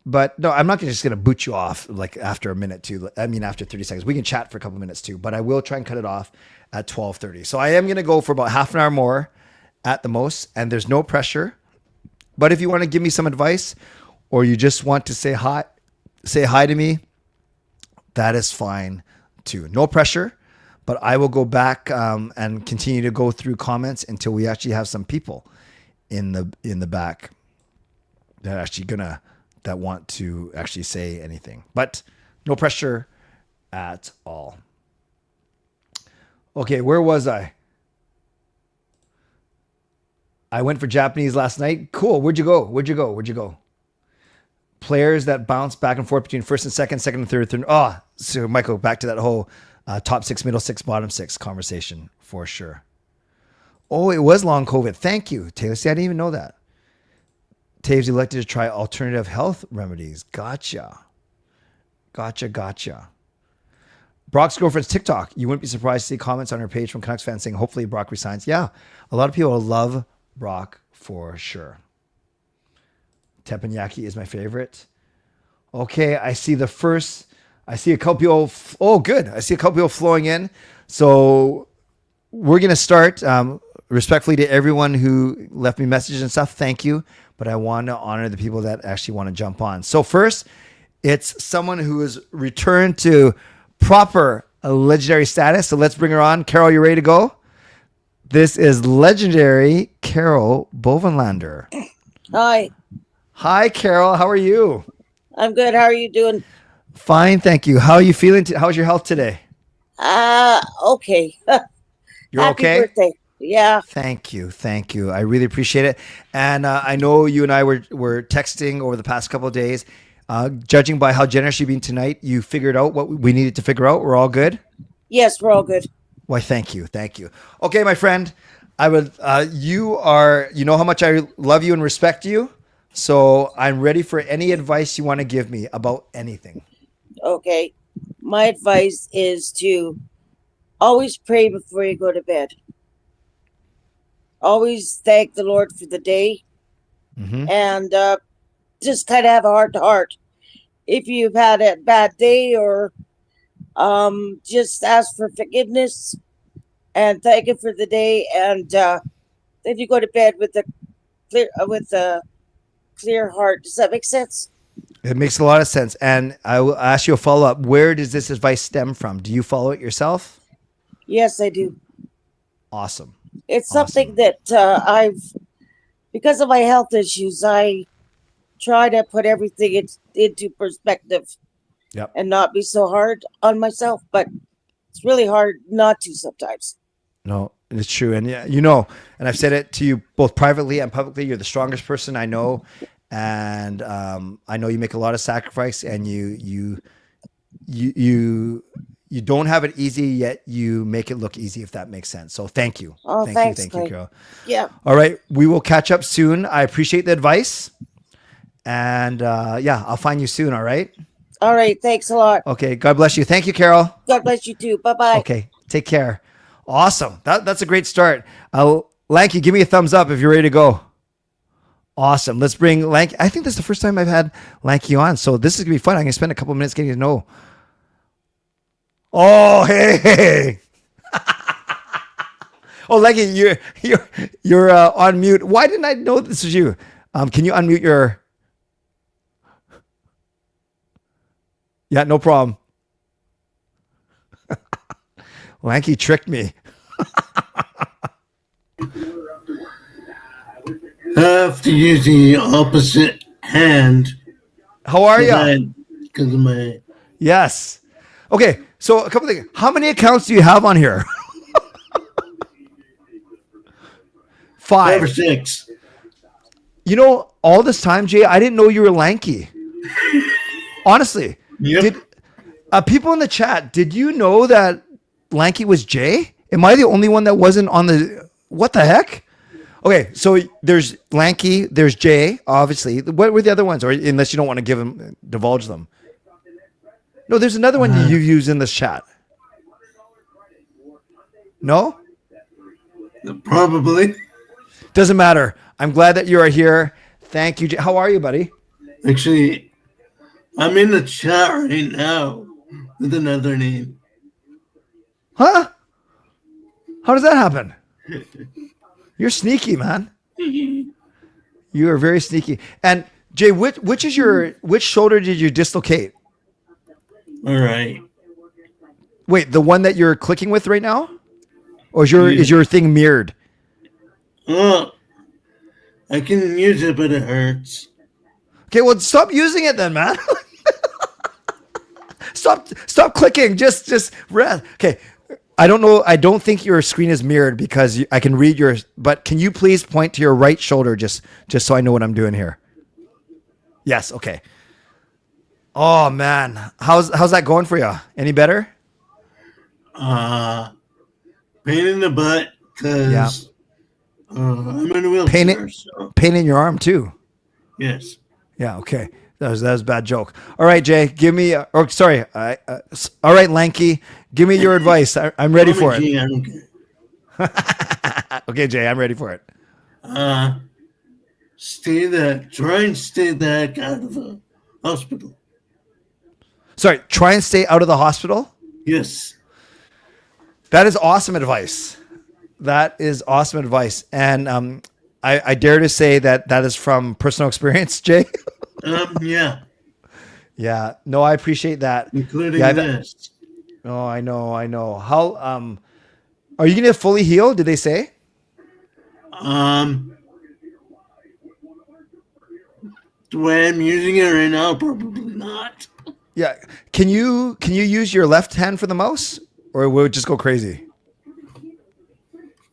Speaker 2: But no, I'm not just going to boot you off like after a minute too. I mean, after 30 seconds, we can chat for a couple minutes too, but I will try and cut it off at 12:30. So I am going to go for about half an hour more at the most, and there's no pressure. But if you want to give me some advice or you just want to say hi to me, that is fine too. No pressure, but I will go back and continue to go through comments until we actually have some people in the back that want to actually say anything, but no pressure at all. Okay, where was I? I went for Japanese last night. Cool. Where'd you go? Players that bounce back and forth between first and second and third. Oh, so Michael, back to that whole top 6, middle 6, bottom 6 conversation for sure. Oh, it was long COVID. Thank you, Taylor. See, I didn't even know that. Taves elected to try alternative health remedies. Gotcha. Brock's girlfriend's TikTok. You wouldn't be surprised to see comments on her page from Canucks fans saying, hopefully Brock resigns. Yeah, a lot of people love Brock for sure. Teppanyaki is my favorite. Okay, I see a couple people. Oh, good. I see a couple people flowing in. So we're going to start respectfully to everyone who left me messages and stuff. Thank you. But I want to honor the people that actually want to jump on. So first, it's someone who has returned to proper legendary status. So let's bring her on. Carol, you ready to go? This is legendary Carol Bovenlander.
Speaker 5: Hi.
Speaker 2: Hi, Carol. How are you?
Speaker 5: I'm good. How are you doing?
Speaker 2: Fine, thank you. How are you feeling? How's your health today?
Speaker 5: Okay.
Speaker 2: You're
Speaker 5: Happy
Speaker 2: okay?
Speaker 5: birthday. Yeah.
Speaker 2: Thank you. Thank you. I really appreciate it. And I know you and I were texting over the past couple of days. Judging by how generous you've been tonight, you figured out what we needed to figure out. We're all good?
Speaker 5: Yes, we're all good.
Speaker 2: Why, thank you. Thank you. Okay, my friend, I would, you know how much I love you and respect you. So I'm ready for any advice you want to give me about anything.
Speaker 5: Okay. My advice is to always pray before you go to bed. Always thank the Lord for the day
Speaker 2: Mm-hmm.
Speaker 5: and just kind of have a heart to heart. If you've had a bad day or just ask for forgiveness and thank Him for the day, and then you go to bed with a clear heart. Does that make sense?
Speaker 2: It makes a lot of sense. And I will ask you a follow up. Where does this advice stem from? Do you follow it yourself?
Speaker 5: Yes, I do.
Speaker 2: Awesome.
Speaker 5: It's
Speaker 2: Awesome.
Speaker 5: something that because of my health issues, I try to put everything into perspective
Speaker 2: Yep.
Speaker 5: and not be so hard on myself. But it's really hard not to sometimes.
Speaker 2: No, it's true. And yeah, you know, and I've said it to you both privately and publicly, you're the strongest person I know. And I know you make a lot of sacrifice, and you don't have it easy, yet you make it look easy, if that makes sense. So thank you.
Speaker 5: Oh,
Speaker 2: Thank
Speaker 5: thanks,
Speaker 2: you,
Speaker 5: Clay.
Speaker 2: Carol.
Speaker 5: Yeah.
Speaker 2: All right. We will catch up soon. I appreciate the advice. And yeah, I'll find you soon. All right.
Speaker 5: All right. Thanks a lot.
Speaker 2: Okay. God bless you. Thank you, Carol.
Speaker 5: God bless you too. Bye bye.
Speaker 2: Okay. Take care. Awesome. That's a great start. Lanky, give me a thumbs up if you're ready to go. Awesome. Let's bring Lanky. I think this is the first time I've had Lanky on, so this is gonna be fun. I'm gonna spend a couple minutes getting to know. Oh, hey. Oh, Lanky, you're on mute. Why didn't I know this was you? Can you unmute your? Yeah, no problem. Lanky tricked me.
Speaker 6: I have to use the opposite hand.
Speaker 2: How are you?
Speaker 6: Because of my.
Speaker 2: Yes. Okay, so a couple things. How many accounts do you have on here?
Speaker 6: 5 or
Speaker 2: Five.
Speaker 6: 6.
Speaker 2: You know, all this time, Jay, I didn't know you were lanky. Honestly.
Speaker 6: Yep.
Speaker 2: Did people in the chat, did you know that lanky was Jay? Am I the only one that wasn't on the... What the heck? Okay, so there's lanky, there's Jay, obviously. What were the other ones? Or unless you don't want to divulge them. No, there's another one you use in this chat. No?
Speaker 6: Probably.
Speaker 2: Doesn't matter. I'm glad that you are here. Thank you. How are you, buddy?
Speaker 6: Actually, I'm in the chat right now with another name.
Speaker 2: Huh? How does that happen? You're sneaky, man. You are very sneaky. And Jay, which shoulder did you dislocate?
Speaker 6: All right.
Speaker 2: Wait, the one that you're clicking with right now? Or is your thing mirrored?
Speaker 6: Oh, I can use it, but it hurts.
Speaker 2: Okay, well, stop using it then, man. Stop clicking. Just rest. Okay. I don't know. I don't think your screen is mirrored because I can read yours. But can you please point to your right shoulder just so I know what I'm doing here? Yes. Okay. Oh man, how's that going for you? Any better?
Speaker 6: Pain in the butt because I'm in a wheelchair.
Speaker 2: Pain in your arm too.
Speaker 6: Yes.
Speaker 2: Yeah. Okay. That was a bad joke. All right, Jay. Give me. All right, Lanky. Give me your advice. I'm ready for it.
Speaker 6: I don't care.
Speaker 2: Okay, Jay. I'm ready for it.
Speaker 6: Try and stay the heck out of the hospital.
Speaker 2: Sorry. Try and stay out of the hospital.
Speaker 6: Yes.
Speaker 2: That is awesome advice. That is awesome advice. And I dare to say that is from personal experience, Jay.
Speaker 6: Yeah.
Speaker 2: Yeah. No, I appreciate that.
Speaker 6: Including this.
Speaker 2: Oh, I know. How are you gonna fully heal? Did they say?
Speaker 6: The way I'm using it right now, probably not.
Speaker 2: Yeah. Can you use your left hand for the mouse, or will it just go crazy?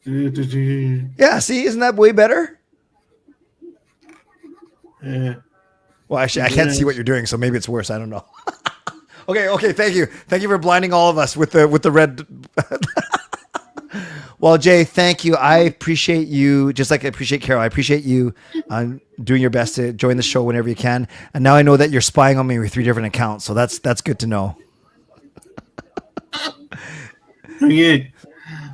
Speaker 2: Yeah. See, isn't that way better?
Speaker 6: Yeah.
Speaker 2: Well, actually, I can't see what you're doing, so maybe it's worse. I don't know. Okay. Thank you for blinding all of us with the red. Well, Jay, thank you. I appreciate you, just like I appreciate Carol. I appreciate you doing your best to join the show whenever you can. And now I know that you're spying on me with 3 different accounts, so that's good to know.
Speaker 6: Okay.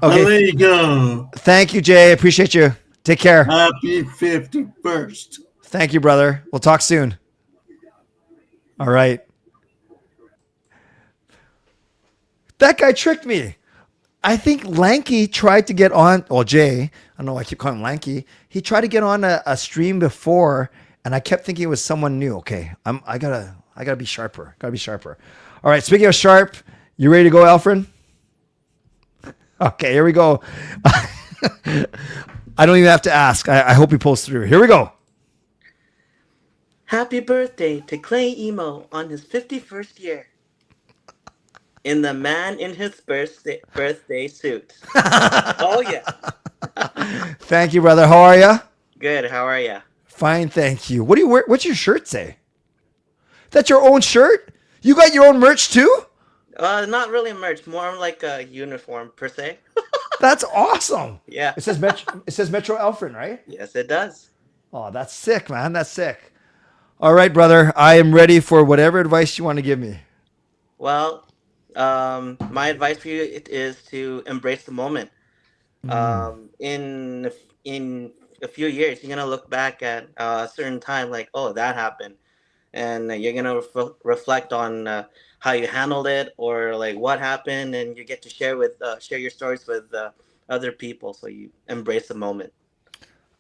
Speaker 6: I'll let you go.
Speaker 2: Thank you, Jay. I appreciate you. Take care.
Speaker 6: Happy 51st.
Speaker 2: Thank you, brother. We'll talk soon. All right. That guy tricked me. I think Lanky tried to get on. Well, Jay, I know I keep calling him Lanky. He tried to get on a stream before, and I kept thinking it was someone new. Okay, I gotta be sharper. All right. Speaking of sharp, you ready to go, Alfred? Okay, here we go. I don't even have to ask. I hope he pulls through. Here we go.
Speaker 7: Happy birthday to Clay Emo on his 51st year. In the man in his birthday suit. Oh, yeah.
Speaker 2: Thank you, brother. How are you?
Speaker 7: Good. How are ya?
Speaker 2: Fine, thank you. What do you wear? What's your shirt say? That's your own shirt? You got your own merch too?
Speaker 7: Not really merch. More like a uniform, per se.
Speaker 2: That's awesome.
Speaker 7: Yeah.
Speaker 2: It says Metro Alfred, right?
Speaker 7: Yes, it does.
Speaker 2: Oh, that's sick, man. That's sick. All right, brother. I am ready for whatever advice you want to give me.
Speaker 7: Well, my advice for you is to embrace the moment. In a few years, you're gonna look back at a certain time like, oh, that happened, and you're gonna reflect on how you handled it or like what happened, and you get to share your stories with other people. So you embrace the moment.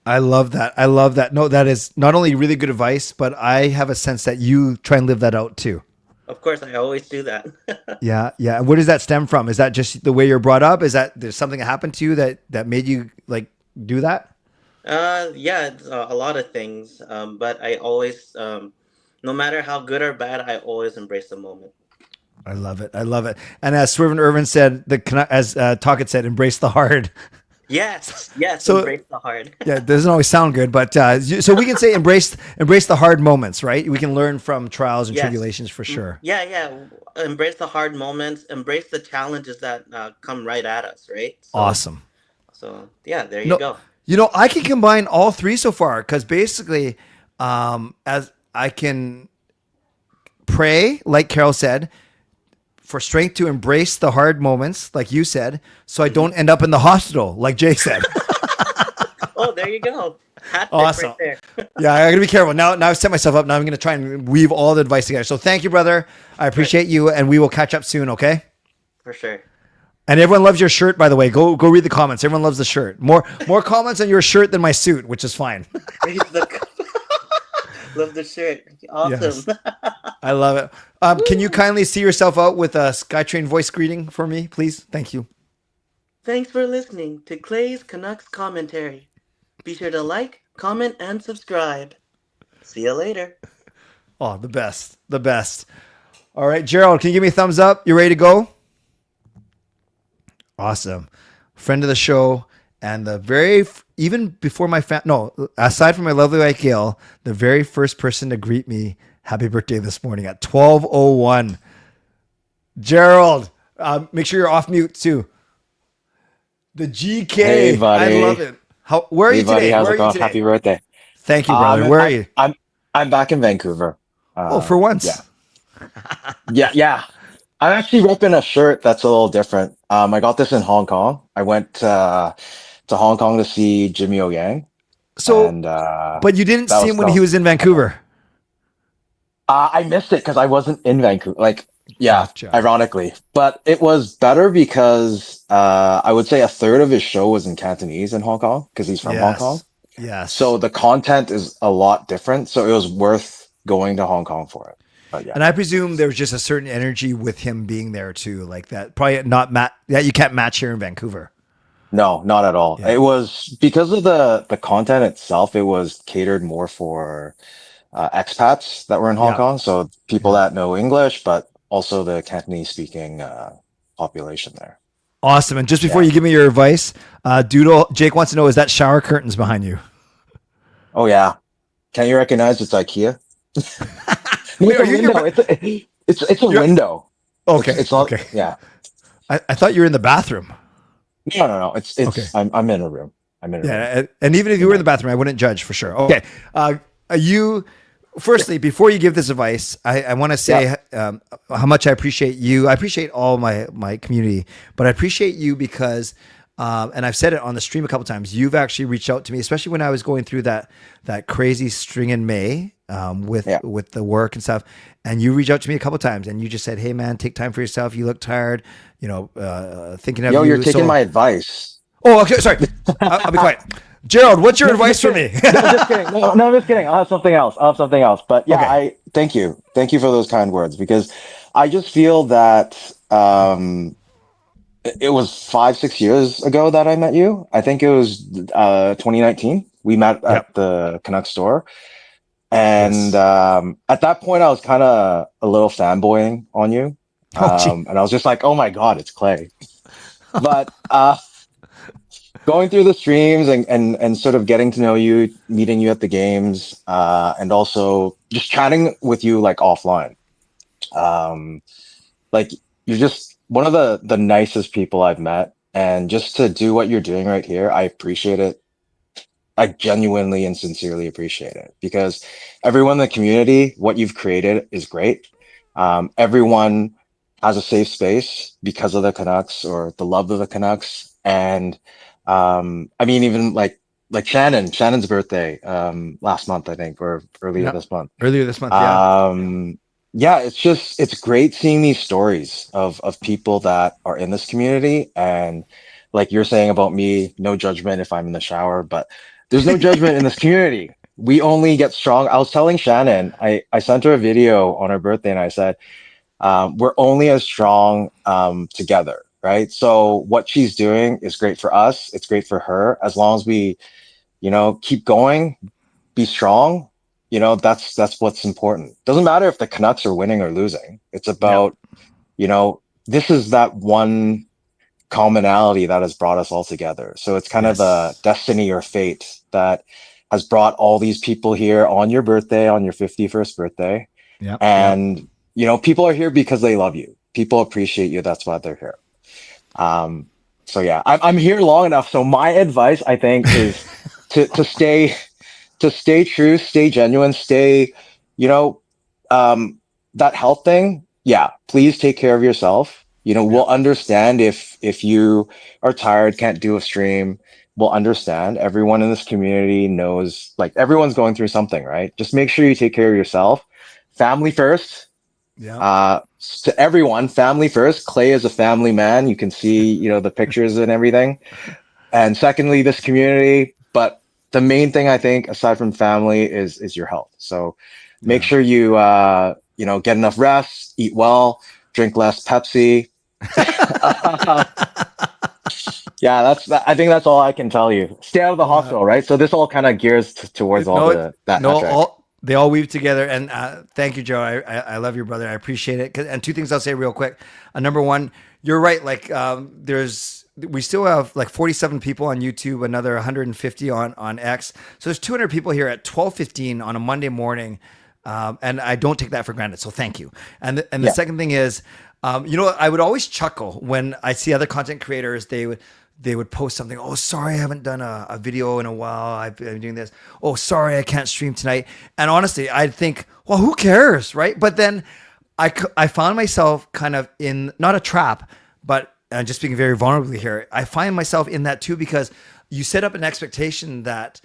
Speaker 2: I love that. No, that is not only really good advice, but I have a sense that you try and live that out too.
Speaker 7: Of course, I always do that.
Speaker 2: Yeah. And where does that stem from? Is that just the way you're brought up? Is that there's something that happened to you that made you like do that?
Speaker 7: Yeah, it's a lot of things. But I always, no matter how good or bad, I always embrace the moment.
Speaker 2: I love it. And as Swervin Yrvin said, as Talkit said, embrace the hard.
Speaker 7: Yes,
Speaker 2: So-
Speaker 7: embrace the hard.
Speaker 2: Yeah, it doesn't always sound good, but so we can say embrace the hard moments, right? We can learn from trials and
Speaker 7: Yes.
Speaker 2: tribulations for sure.
Speaker 7: Yeah. Embrace the hard moments. Embrace the challenges that come right at us, right? So,
Speaker 2: Awesome.
Speaker 7: So yeah, there you go.
Speaker 2: You know, I can combine all 3 so far because basically, as I can pray, like Carol said, for strength to embrace the hard moments, like you said, so I don't end up in the hospital, like Jay said.
Speaker 7: Oh, there you go. Hat trick
Speaker 2: Awesome.
Speaker 7: right there.
Speaker 2: Yeah, I gotta be careful. Now I've set myself up. Now I'm gonna try and weave all the advice together. So thank you, brother. I appreciate you, and we will catch up soon, okay?
Speaker 7: For sure.
Speaker 2: And everyone loves your shirt, by the way. Go read the comments. Everyone loves the shirt. More comments on your shirt than my suit, which is fine.
Speaker 7: Love the shirt. Awesome.
Speaker 2: Yes. I love it. Can you kindly see yourself out with a SkyTrain voice greeting for me, please? Thank you.
Speaker 7: Thanks for listening to Clay's Canucks commentary. Be sure to like, comment, and subscribe. See you later.
Speaker 2: Oh, the best. All right, Gerald, can you give me a thumbs up? You ready to go? Awesome. Friend of the show. And even before my aside from my lovely wife Gail, the very first person to greet me happy birthday this morning at 12:01. Gerald, make sure you're off mute too. The GK.
Speaker 8: Hey, buddy.
Speaker 2: I love it. Where are you
Speaker 8: buddy,
Speaker 2: today?
Speaker 8: how's
Speaker 2: Where
Speaker 8: it
Speaker 2: are you
Speaker 8: going?
Speaker 2: today?
Speaker 8: Happy birthday.
Speaker 2: Thank you, brother. Where are you?
Speaker 8: I'm back in Vancouver.
Speaker 2: For once.
Speaker 8: Yeah. I'm actually repping a shirt that's a little different. I got this in Hong Kong. I went to Hong Kong to see Jimmy O Yang.
Speaker 2: So,
Speaker 8: and,
Speaker 2: but you didn't see him when he was in Vancouver.
Speaker 8: I missed it because I wasn't in Vancouver.
Speaker 2: Gotcha.
Speaker 8: Ironically, but it was better because I would say a third of his show was in Cantonese in Hong Kong because he's from Hong Kong.
Speaker 2: Yes.
Speaker 8: So the content is a lot different. So it was worth going to Hong Kong for it. But yeah.
Speaker 2: And I presume there was just a certain energy with him being there too, like that. Probably not that you can't match here in Vancouver.
Speaker 8: No, not at all.
Speaker 2: Yeah.
Speaker 8: It was because of the content itself. It was catered more for expats that were in Hong
Speaker 2: Yeah.
Speaker 8: Kong. So people that know English, but also the Cantonese speaking population there.
Speaker 2: Awesome. And just before
Speaker 8: Yeah.
Speaker 2: you give me your advice, Doodle, Jake wants to know, is that shower curtains behind you?
Speaker 8: Oh yeah. Can you recognize it's IKEA?
Speaker 2: Wait,
Speaker 8: It's
Speaker 2: are
Speaker 8: a
Speaker 2: you in your
Speaker 8: window. It's a
Speaker 2: You're-
Speaker 8: window.
Speaker 2: Okay.
Speaker 8: It's not.
Speaker 2: Okay.
Speaker 8: Yeah.
Speaker 2: I thought you were in the bathroom.
Speaker 8: No. It's.
Speaker 2: Okay.
Speaker 8: I'm in a room. I'm in a room.
Speaker 2: Yeah. And even if you were in the bathroom, I wouldn't judge for sure. Okay. Firstly, before you give this advice, I want to say how much I appreciate you. I appreciate all my community, but I appreciate you because, and I've said it on the stream a couple times, you've actually reached out to me, especially when I was going through that crazy string in May with the work and stuff. And you reached out to me a couple times and you just said, "Hey man, take time for yourself. You look tired, thinking of you."
Speaker 8: You're taking my advice.
Speaker 2: Oh, okay. Sorry. I'll be quiet. Gerald, what's your advice for me?
Speaker 8: No, just kidding. No, I'm just kidding. I'll have something else. But yeah,
Speaker 2: Okay.
Speaker 8: thank you for those kind words, because I just feel that it was 5-6 years ago that I met you. I think it was 2019. We met at the Canuck store, and at that point, I was kind of a little fanboying on you, and I was just like, "Oh my god, it's Clay!" But going through the streams and sort of getting to know you, meeting you at the games, and also just chatting with you like offline. Like you're just one of the nicest people I've met, and just to do what you're doing right here, I appreciate it. I genuinely and sincerely appreciate it, because everyone in the community, what you've created is great. Everyone has a safe space because of the Canucks or the love of the Canucks. And I mean, even like Shannon's birthday last month, I think, or earlier this month.
Speaker 2: Earlier this month,
Speaker 8: Yeah, it's great seeing these stories of people that are in this community. And like you're saying about me, no judgment if I'm in the shower, but there's no judgment in this community. We only get strong. I was telling Shannon, I sent her a video on her birthday and I said, we're only as strong together, right? So what she's doing is great for us. It's great for her. As long as we, keep going, be strong, that's what's important. Doesn't matter if the Canucks are winning or losing. It's about, this is that one commonality that has brought us all together. So it's kind of a destiny or fate that has brought all these people here on your birthday, on your 51st birthday. And people are here because they love you. People appreciate you. That's why they're here. So yeah, I'm here long enough. So my advice, I think, is to stay true, stay genuine, stay, that health thing. Yeah, please take care of yourself. We'll understand if you are tired, can't do a stream. We'll understand. Everyone in this community knows, like, everyone's going through something, right? Just make sure you take care of yourself. Family first. To everyone, family first. Clay is a family man. You can see, the pictures and everything. And secondly, this community. But the main thing, I think, aside from family, is your health. So make sure you, get enough rest, eat well, drink less Pepsi. Yeah, I think that's all I can tell you. Stay out of the hospital, right? So this all kind of gears towards that.
Speaker 2: They all weave together. And thank you, Joe. I love your brother. I appreciate it. And two things I'll say real quick. Number one, you're right. Like we still have like 47 people on YouTube, another 150 on X. So there's 200 people here at 12:15 on a Monday morning. And I don't take that for granted. So thank you. And the second thing is, I would always chuckle when I see other content creators. They would post something. "Oh, sorry, I haven't done a video in a while. I've been doing this. Oh, sorry, I can't stream tonight." And honestly, I'd think, well, who cares, right? But then I found myself kind of in, not a trap, but just being very vulnerably here, I find myself in that too, because you set up an expectation that,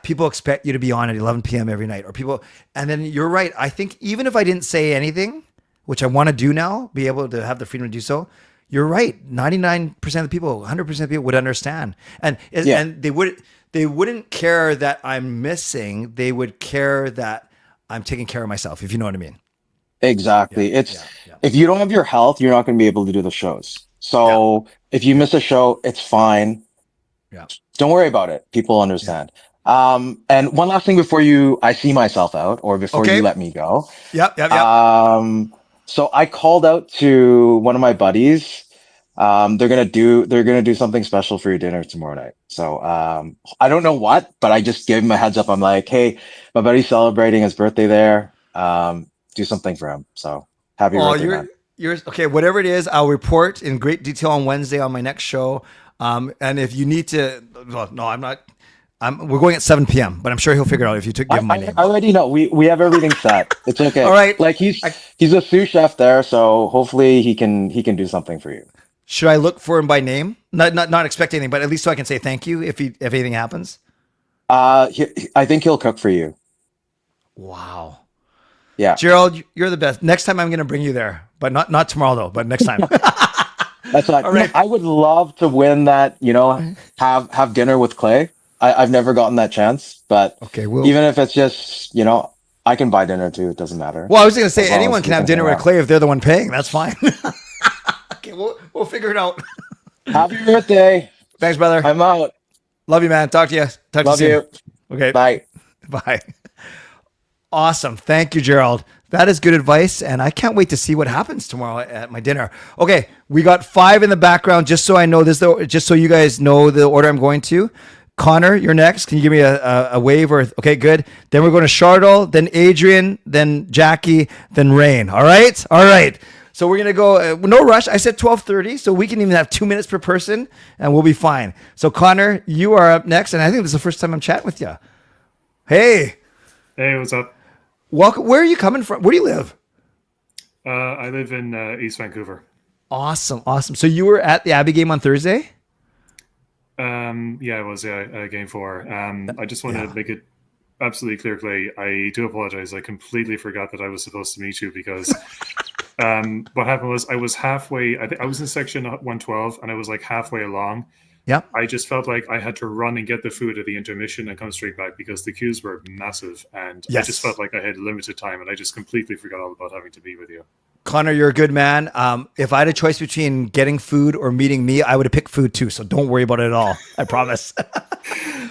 Speaker 2: people expect you to be on at 11 p.m. every night, and then you're right. I think even if I didn't say anything, which I want to do now, be able to have the freedom to do so, you're right. 99% of the people, 100% of the people would understand. And they wouldn't care that I'm missing. They would care that I'm taking care of myself, if you know what I mean.
Speaker 8: Exactly. If you don't have your health, you're not going to be able to do the shows. So if you miss a show, it's fine. Don't worry about it. People understand. And one last thing before I see myself out, or before
Speaker 2: Okay.
Speaker 8: you let me go.
Speaker 2: Yep.
Speaker 8: So I called out to one of my buddies. They're gonna do something special for your dinner tomorrow night. So I don't know what, but I just gave him a heads up. I'm like, hey, my buddy's celebrating his birthday there. Do something for him. So happy
Speaker 2: Oh,
Speaker 8: birthday, man.
Speaker 2: you're okay. Whatever it is, I'll report in great detail on Wednesday on my next show. And if you need to, well, no, I'm not. We're going at 7 p.m. But I'm sure he'll figure it out if you give him my name.
Speaker 8: I already know. We have everything set. It's okay.
Speaker 2: All right.
Speaker 8: Like he's a sous chef there, so hopefully he can do something for you.
Speaker 2: Should I look for him by name? Not expect anything, but at least so I can say thank you if anything happens.
Speaker 8: I think he'll cook for you.
Speaker 2: Wow.
Speaker 8: Yeah.
Speaker 2: Gerald, you're the best. Next time I'm going to bring you there, but not tomorrow though. But next time.
Speaker 8: That's not.
Speaker 2: All right.
Speaker 8: I would love to win that. Have dinner with Clay. I've never gotten that chance, but
Speaker 2: Okay,
Speaker 8: even if it's just I can buy dinner too. It doesn't matter.
Speaker 2: Well, I was going to say
Speaker 8: As long
Speaker 2: anyone
Speaker 8: as
Speaker 2: can
Speaker 8: we
Speaker 2: have dinner
Speaker 8: hang
Speaker 2: with
Speaker 8: out.
Speaker 2: Clay if they're the one paying. That's fine. Okay, we'll figure it out.
Speaker 8: Happy birthday.
Speaker 2: Thanks, brother.
Speaker 8: I'm out.
Speaker 2: Love you, man. Talk to you.
Speaker 8: Love
Speaker 2: to you.
Speaker 8: you.
Speaker 2: Soon. Okay.
Speaker 8: Bye.
Speaker 2: Bye. Awesome. Thank you, Gerald. That is good advice. And I can't wait to see what happens tomorrow at my dinner. Okay. We got 5 in the background. Just so I know this, though, just so you guys know the order I'm going to. Connor, you're next. Can you give me a wave? Okay, good. Then we're going to Chardol, then Adrian, then Jackie, then Rain. All right? All right. So we're going to go, no rush. I said 12:30, so we can even have 2 minutes per person, and we'll be fine. So Connor, you are up next, and I think this is the first time I'm chatting with you. Hey.
Speaker 9: Hey, what's up?
Speaker 2: Welcome. Where are you coming from? Where do you live?
Speaker 9: I live in East Vancouver.
Speaker 2: Awesome. So you were at the Abbey game on Thursday?
Speaker 9: Yeah, I was. Yeah, game 4. I just want to make it absolutely clear, Clay. I do apologize. I completely forgot that I was supposed to meet you because what happened was I was halfway. I was in section 112 and I was like halfway along.
Speaker 2: Yep.
Speaker 9: I just felt like I had to run and get the food at the intermission and come straight back because the queues were massive, and I just felt like I had limited time, and I just completely forgot all about having to be with you.
Speaker 2: Connor, you're a good man. If I had a choice between getting food or meeting me, I would have picked food too. So don't worry about it at all. I promise.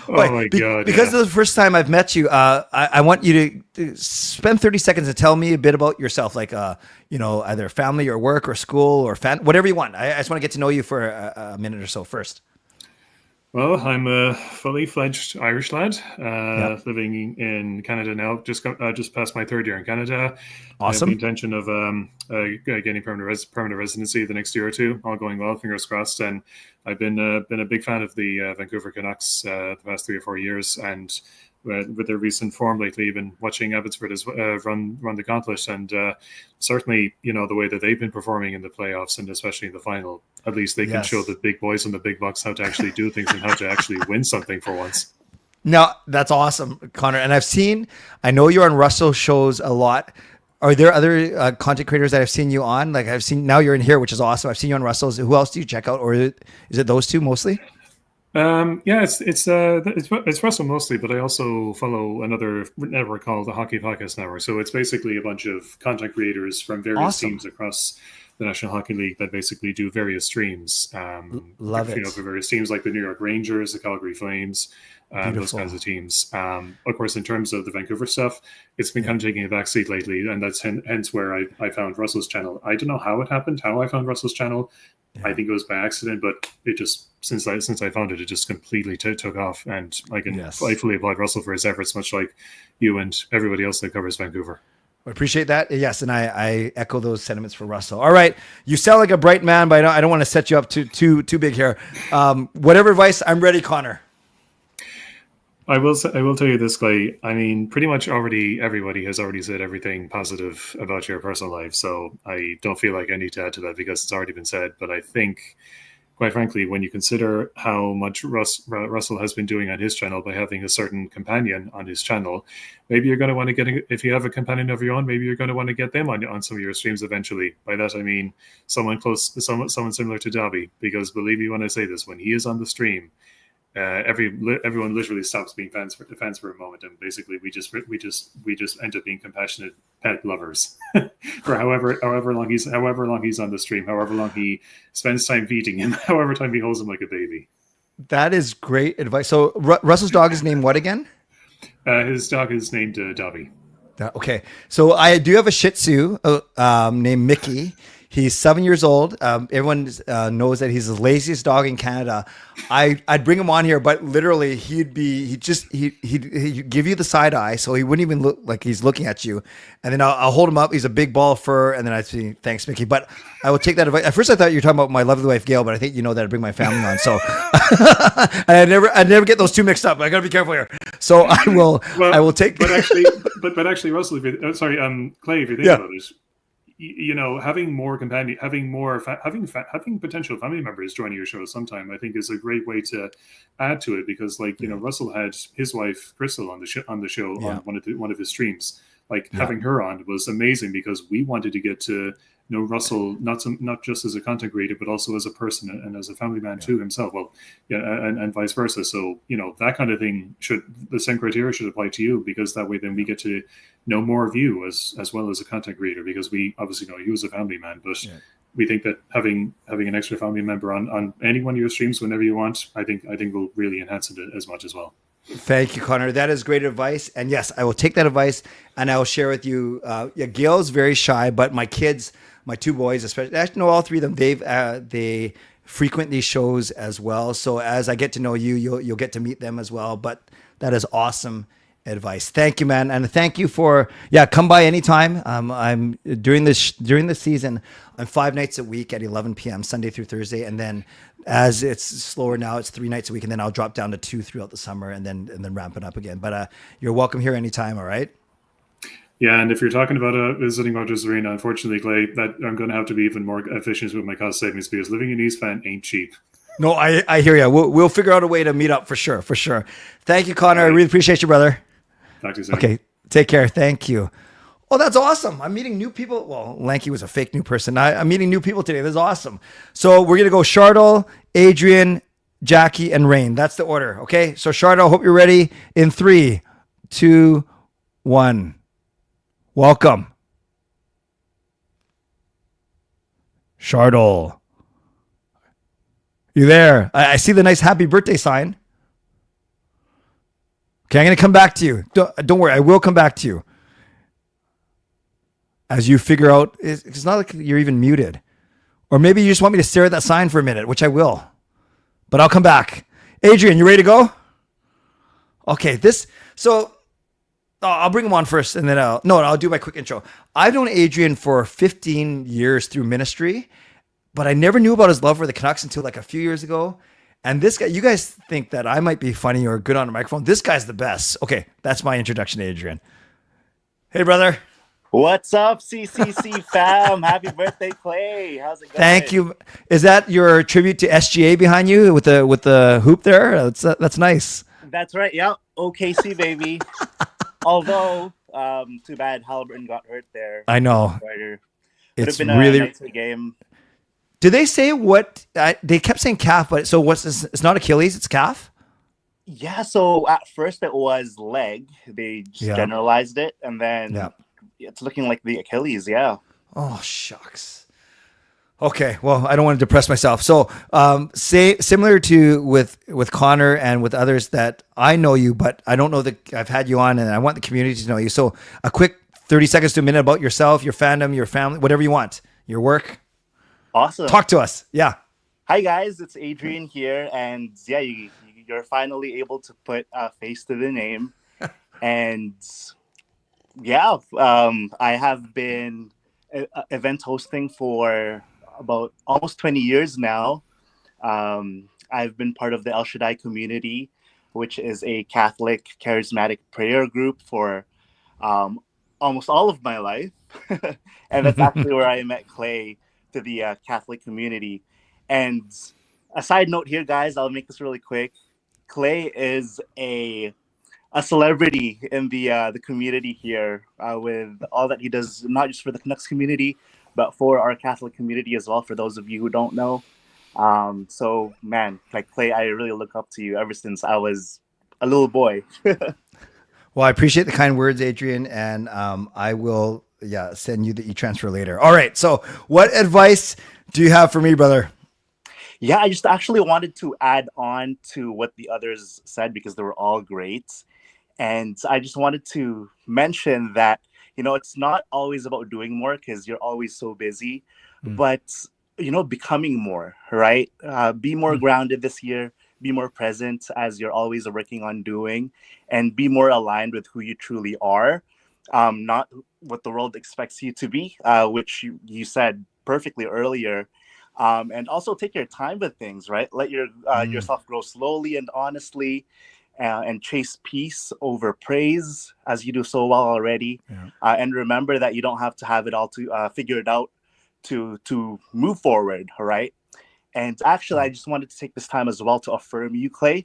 Speaker 9: Oh my God.
Speaker 2: Because this is the first time I've met you, I want you to spend 30 seconds to tell me a bit about yourself, like, either family or work or school or whatever you want. I just want to get to know you for a minute or so first.
Speaker 9: Well, I'm a fully fledged Irish lad, living in Canada now. Just passed my 3rd year in Canada.
Speaker 2: Awesome.
Speaker 9: I have the intention of getting permanent residency the next year or 2. All going well, fingers crossed. And I've been a big fan of the Vancouver Canucks the past 3 or 4 years, and with their recent form lately, I've been watching Abbotsford as run the gauntlet, and certainly the way that they've been performing in the playoffs and especially in the final. At least they can show the big boys and the big bucks how to actually do things and how to actually win something for once.
Speaker 2: No, that's awesome, Connor. And I know you're on Russell shows a lot. Are there other content creators that I've seen you on? Like now you're in here, which is awesome. I've seen you on Russell's. Who else do you check out? Or is it those two mostly?
Speaker 9: Yeah, it's Russell mostly, but I also follow another network called the Hockey Podcast Network. So it's basically a bunch of content creators from various teams across the National Hockey League that basically do various streams.
Speaker 2: Love it.
Speaker 9: For various teams like the New York Rangers, the Calgary Flames, those kinds of teams. Of course, in terms of the Vancouver stuff, it's been kind of taking a backseat lately, and that's hence where I found Russell's channel. I don't know how it happened, how I found Russell's channel. Yeah. I think it was by accident, but it just since I found it, it just completely took off, and I fully applaud Russell for his efforts, much like you and everybody else that covers Vancouver.
Speaker 2: I appreciate that. Yes, and I echo those sentiments for Russell. All right, you sound like a bright man, but I don't want to set you up too big here. Whatever advice, I'm ready, Connor.
Speaker 9: I will tell you this, Clay. I mean, pretty much everybody has already said everything positive about your personal life, so I don't feel like I need to add to that because it's already been said. But I think, quite frankly, when you consider how much Russell has been doing on his channel by having a certain companion on his channel, maybe you're going to want to if you have a companion of your own, maybe you're going to want to get them on some of your streams eventually. By that I mean someone similar to Dobby, because believe me when I say this, when he is on the stream, everyone literally stops being fans for a moment, and basically we just end up being compassionate pet lovers for however long he's on the stream, however long he spends time feeding him, however time he holds him like a baby.
Speaker 2: That is great advice. So Russell's dog is named what again?
Speaker 9: His dog is named Dobby.
Speaker 2: Okay, so I do have a Shih Tzu named Mickey. He's 7 years old. Everyone knows that he's the laziest dog in Canada. I'd bring him on here, but literally he'd give you the side eye, so he wouldn't even look like he's looking at you. And then I'll hold him up. He's a big ball of fur, and then I'd say, "Thanks, Mickey." But I will take that advice. At first, I thought you were talking about my lovely wife Gail, but I think you know that I bring my family on. So and I never get those two mixed up. I got to be careful here. So I will take.
Speaker 9: But actually, Russell, Clay, if you think about it. You know, having more companion, having potential family members joining your show sometime, I think, is a great way to add to it. Because, like, you know, Russell had his wife Crystal on the show on one of his streams. Like, having her on was amazing because we wanted to get to know Russell not just as a content creator, but also as a person and as a family man too himself. Well, and vice versa. So, you know, that kind of thing the same criteria should apply to you, because that way then we get to know more of you as well as a content creator, because we obviously know you as a family man, but we think that having an extra family member on any one of your streams whenever you want, I think will really enhance it as much as well.
Speaker 2: Thank you, Connor. That is great advice. And yes, I will take that advice and I will share with you. Gail's very shy, but my kids, my two boys, especially, actually, no, all three of them, they frequent these shows as well. So as I get to know you, you'll get to meet them as well. But that is awesome advice. Thank you, man. And thank you for, come by anytime. I'm during the season, I'm 5 nights a week at 11 p.m. Sunday through Thursday. And then as it's slower now, it's 3 nights a week. And then I'll drop down to 2 throughout the summer and then ramp it up again. But you're welcome here anytime. All right.
Speaker 9: Yeah, and if you're talking about visiting Rogers Arena, unfortunately, Clay, that I'm going to have to be even more efficient with my cost savings, because living in East Van ain't cheap.
Speaker 2: No, I hear you. We'll figure out a way to meet up for sure. Thank you, Connor. I really appreciate you, brother.
Speaker 9: Talk to you soon.
Speaker 2: Okay, take care. Thank you. Oh, that's awesome. I'm meeting new people. Well, Lanky was a fake new person. I'm meeting new people today. This is awesome. So we're going to go Chardol, Adrian, Jackie, and Rain. That's the order. Okay, so Chardol, hope you're ready. In 3, 2, 1. Welcome. Chardol. You there? I see the nice happy birthday sign. Okay, I'm going to come back to you. Don't worry, I will come back to you. As you figure out, it's not like you're even muted. Or maybe you just want me to stare at that sign for a minute, which I will. But I'll come back. Adrian, you ready to go? Okay, I'll bring him on first, and then I'll do my quick intro. I've known Adrian for 15 years through ministry, but I never knew about his love for the Canucks until like a few years ago. And this guy, you guys think that I might be funny or good on a microphone. This guy's the best. Okay, that's my introduction to Adrian. Hey, brother.
Speaker 10: What's up, CCC fam? Happy birthday, Clay. How's it going?
Speaker 2: Thank you. Is that your tribute to SGA behind you with the hoop there? That's nice.
Speaker 10: That's right. Yeah, OKC baby. Although, too bad Halliburton got hurt there.
Speaker 2: I know.
Speaker 10: It's been really a nice game.
Speaker 2: Did they say what? They kept saying calf, but so what's this? It's not Achilles, it's calf?
Speaker 10: Yeah, so at first it was leg. They just generalized it, and then it's looking like the Achilles,
Speaker 2: Oh, shucks. Okay, well, I don't want to depress myself. So, similar to with Connor and with others that I know you, but I don't know that I've had you on, and I want the community to know you. So, a quick 30 seconds to a minute about yourself, your fandom, your family, whatever you want, your work.
Speaker 10: Awesome.
Speaker 2: Talk to us. Yeah.
Speaker 10: Hi guys, it's Adrian here, and you're finally able to put a face to the name, and I have been event hosting for about almost 20 years now. I've been part of the El Shaddai community, which is a Catholic charismatic prayer group for almost all of my life. And that's actually where I met Clay, to the Catholic community. And a side note here, guys, I'll make this really quick. Clay is a celebrity in the community here with all that he does, not just for the Canucks community, but for our Catholic community as well, for those of you who don't know. So, man, like Clay, I really look up to you ever since I was a little boy.
Speaker 2: Well, I appreciate the kind words, Adrian, and I will send you the e-transfer later. All right, so what advice do you have for me, brother?
Speaker 10: Yeah, I just actually wanted to add on to what the others said because they were all great. And I just wanted to mention that, it's not always about doing more because you're always so busy,
Speaker 2: Mm.
Speaker 10: but, becoming more, right? Be more
Speaker 2: Mm.
Speaker 10: grounded this year, be more present as you're always working on doing, and be more aligned with who you truly are, not what the world expects you to be, which you said perfectly earlier. And also take your time with things, right? Let
Speaker 2: Mm.
Speaker 10: yourself grow slowly and honestly, and chase peace over praise as you do so well already.
Speaker 2: Yeah.
Speaker 10: And remember that you don't have to have it all to figure it out to move forward, all right? And actually, I just wanted to take this time as well to affirm you, Clay,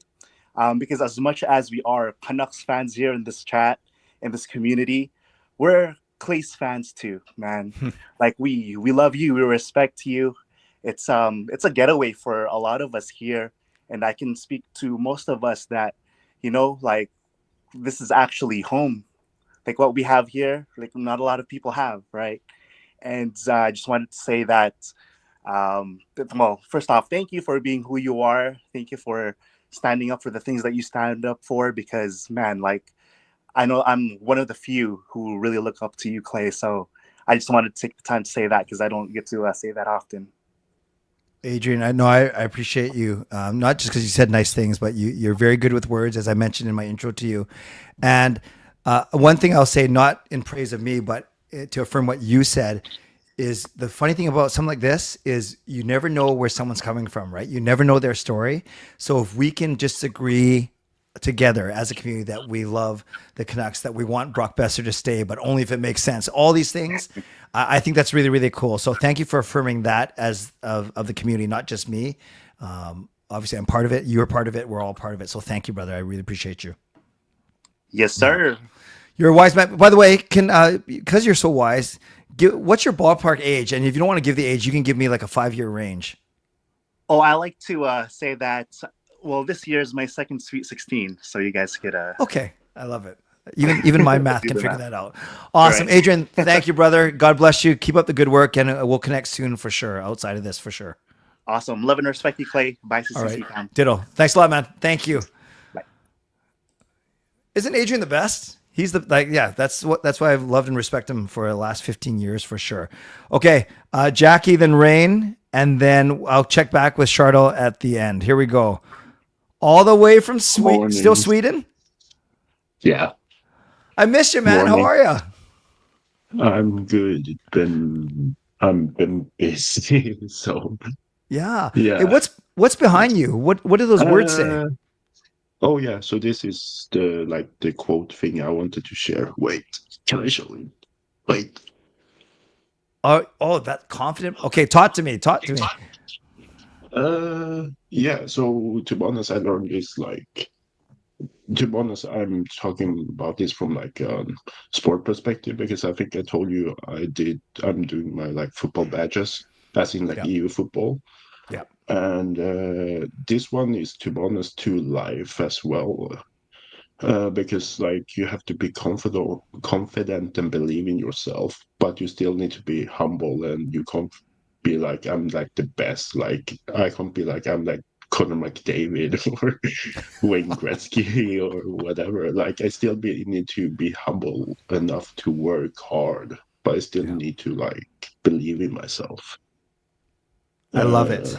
Speaker 10: because as much as we are Canucks fans here in this chat, in this community, we're Clay's fans too, man. Like we love you, we respect you. It's a getaway for a lot of us here, and I can speak to most of us that, like this is actually home. Like what we have here, like not a lot of people have, right? And I just wanted to say that, well, first off, thank you for being who you are. Thank you for standing up for the things that you stand up for. Because man, like I know I'm one of the few who really look up to you, Clay. So I just wanted to take the time to say that because I don't get to say that often.
Speaker 2: Adrian, I know I appreciate you, not just because you said nice things, but you're very good with words, as I mentioned in my intro to you. And one thing I'll say, not in praise of me, but to affirm what you said, is the funny thing about something like this is you never know where someone's coming from, right? You never know their story. So if we can just agree together as a community that we love the Canucks, that we want Brock Besser to stay, but only if it makes sense. All these things, I think that's really, really cool. So thank you for affirming that as of the community, not just me. Obviously, I'm part of it. You're part of it. We're all part of it. So thank you, brother. I really appreciate you.
Speaker 10: Yes, sir.
Speaker 2: You're a wise man. By the way, because you're so wise, what's your ballpark age? And if you don't want to give the age, you can give me like a 5-year range.
Speaker 10: Oh, I like to say that. Well, this year is my second Sweet 16, so you guys could.
Speaker 2: Okay, I love it. Even my math can figure
Speaker 10: math.
Speaker 2: that out. Awesome,
Speaker 10: Right.
Speaker 2: Adrian. Thank you, brother. God bless you. Keep up the good work, and we'll connect soon for sure. Outside of this, for sure.
Speaker 10: Awesome. Love and respect you, Clay. Bye, CCC
Speaker 2: All right.
Speaker 10: fam.
Speaker 2: Ditto. Thanks a lot, man. Thank you.
Speaker 10: Bye.
Speaker 2: Isn't Adrian the best? He's that's why I've loved and respect him for the last 15 years for sure. Okay, Jackie, then Rain, and then I'll check back with Charlotte at the end. Here we go. All the way from still Sweden?
Speaker 11: Yeah.
Speaker 2: I missed you, man.
Speaker 11: Morning.
Speaker 2: How are you?
Speaker 11: I'm good. I've been busy, so
Speaker 2: Yeah.
Speaker 11: yeah.
Speaker 2: Hey, what's behind you? What do those words say?
Speaker 11: Oh yeah, so this is the quote thing I wanted to share. Wait, can I show you? Wait.
Speaker 2: Oh, that confident. Okay, talk to me.
Speaker 11: Yeah, so to be honest, I learned this to be honest, I'm talking about this from sport perspective because I think I told you I'm doing my football badges, as in EU football.
Speaker 2: Yeah.
Speaker 11: And this one is, to be honest, to life as well. Because you have to be confident and believe in yourself, but you still need to be humble, and you can't be like I'm the best. I can't be like I'm Connor McDavid or Wayne Gretzky or whatever. I still need to be humble enough to work hard, but I still need to believe in myself.
Speaker 2: I love it.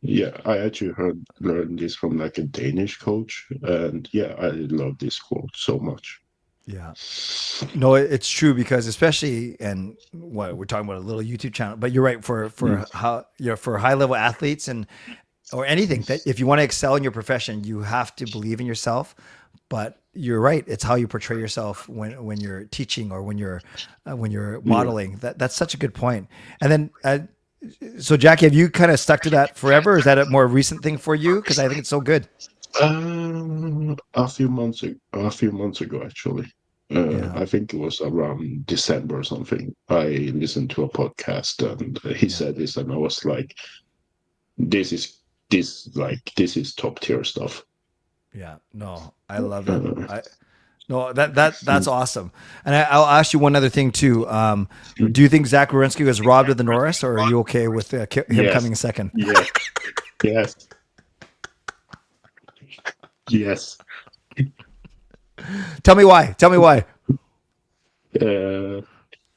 Speaker 11: Yeah, I actually learned this from a Danish coach, and yeah, I love this quote so much.
Speaker 2: Yeah, no, it's true because especially, and what we're talking about a little YouTube channel, but you're right for high level athletes or anything that if you want to excel in your profession, you have to believe in yourself. But you're right; it's how you portray yourself when you're teaching or when you're modeling. That's such a good point. And then. So Jackie, have you kind of stuck to that forever? Or is that a more recent thing for you? Because I think it's so good.
Speaker 11: A few months ago, actually. I think it was around December or something. I listened to a podcast and he said this, and I was like, "This is top tier stuff."
Speaker 2: Yeah, no, I love it. No, that's awesome. And I'll ask you one other thing too. Do you think Zach Werenski was robbed of the Norris, or are you okay with him
Speaker 11: Yes.
Speaker 2: coming second?
Speaker 11: Yes. Yes. Yes.
Speaker 2: Tell me why. Tell me why.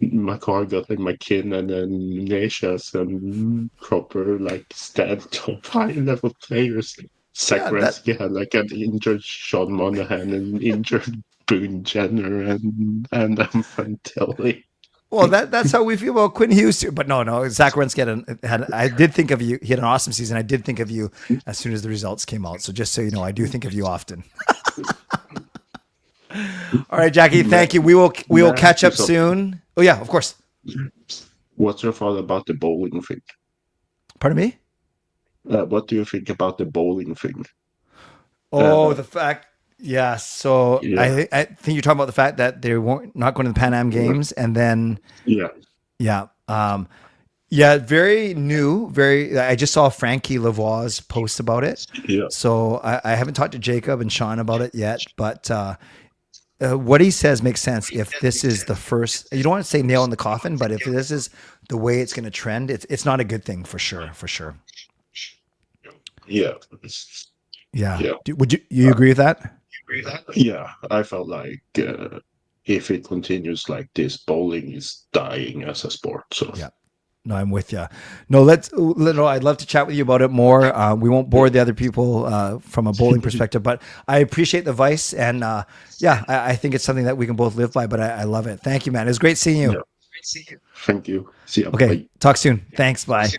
Speaker 11: My car got like my kin and then Nasha some proper like stand top high level players.
Speaker 2: Yeah, that
Speaker 11: Sakreski had like an injured Sean Monahan and injured Boone Jenner and Fantilli.
Speaker 2: well, that's how we feel about Quinn Hughes too. But no, Zach Werenski had. I did think of you. He had an awesome season. I did think of you as soon as the results came out. So just so you know, I do think of you often. All right, Jackie. Thank you. We will catch up soon. Oh yeah, of course.
Speaker 11: What's your thought about the bowling thing?
Speaker 2: Pardon me.
Speaker 11: What do you think about the bowling thing?
Speaker 2: Oh, the fact. Yeah. So
Speaker 11: Yeah.
Speaker 2: I think you're talking about the fact that they weren't not going to the Pan Am Games, and then
Speaker 11: Yeah.
Speaker 2: yeah. Yeah, very new. I just saw Frankie Lavoie's post about it.
Speaker 11: Yeah.
Speaker 2: So I haven't talked to Jacob and Sean about it yet, but what he says makes sense. If this is the first, you don't want to say nail in the coffin, but if this is the way it's going to trend, it's not a good thing for sure. For sure.
Speaker 11: Yeah.
Speaker 2: Yeah.
Speaker 11: Yeah.
Speaker 2: Would you agree with that?
Speaker 11: Yeah, I felt like if it continues like this, bowling is dying as a sport. So
Speaker 2: Yeah. No, I'm with you. No, I'd love to chat with you about it more. We won't bore the other people from a bowling perspective, but I appreciate the advice. And I think it's something that we can both live by, but I love it. Thank you, man. It was great seeing you.
Speaker 11: Yeah. Thank you. See you.
Speaker 2: Okay.
Speaker 11: Bye.
Speaker 2: Talk soon. Thanks. Bye.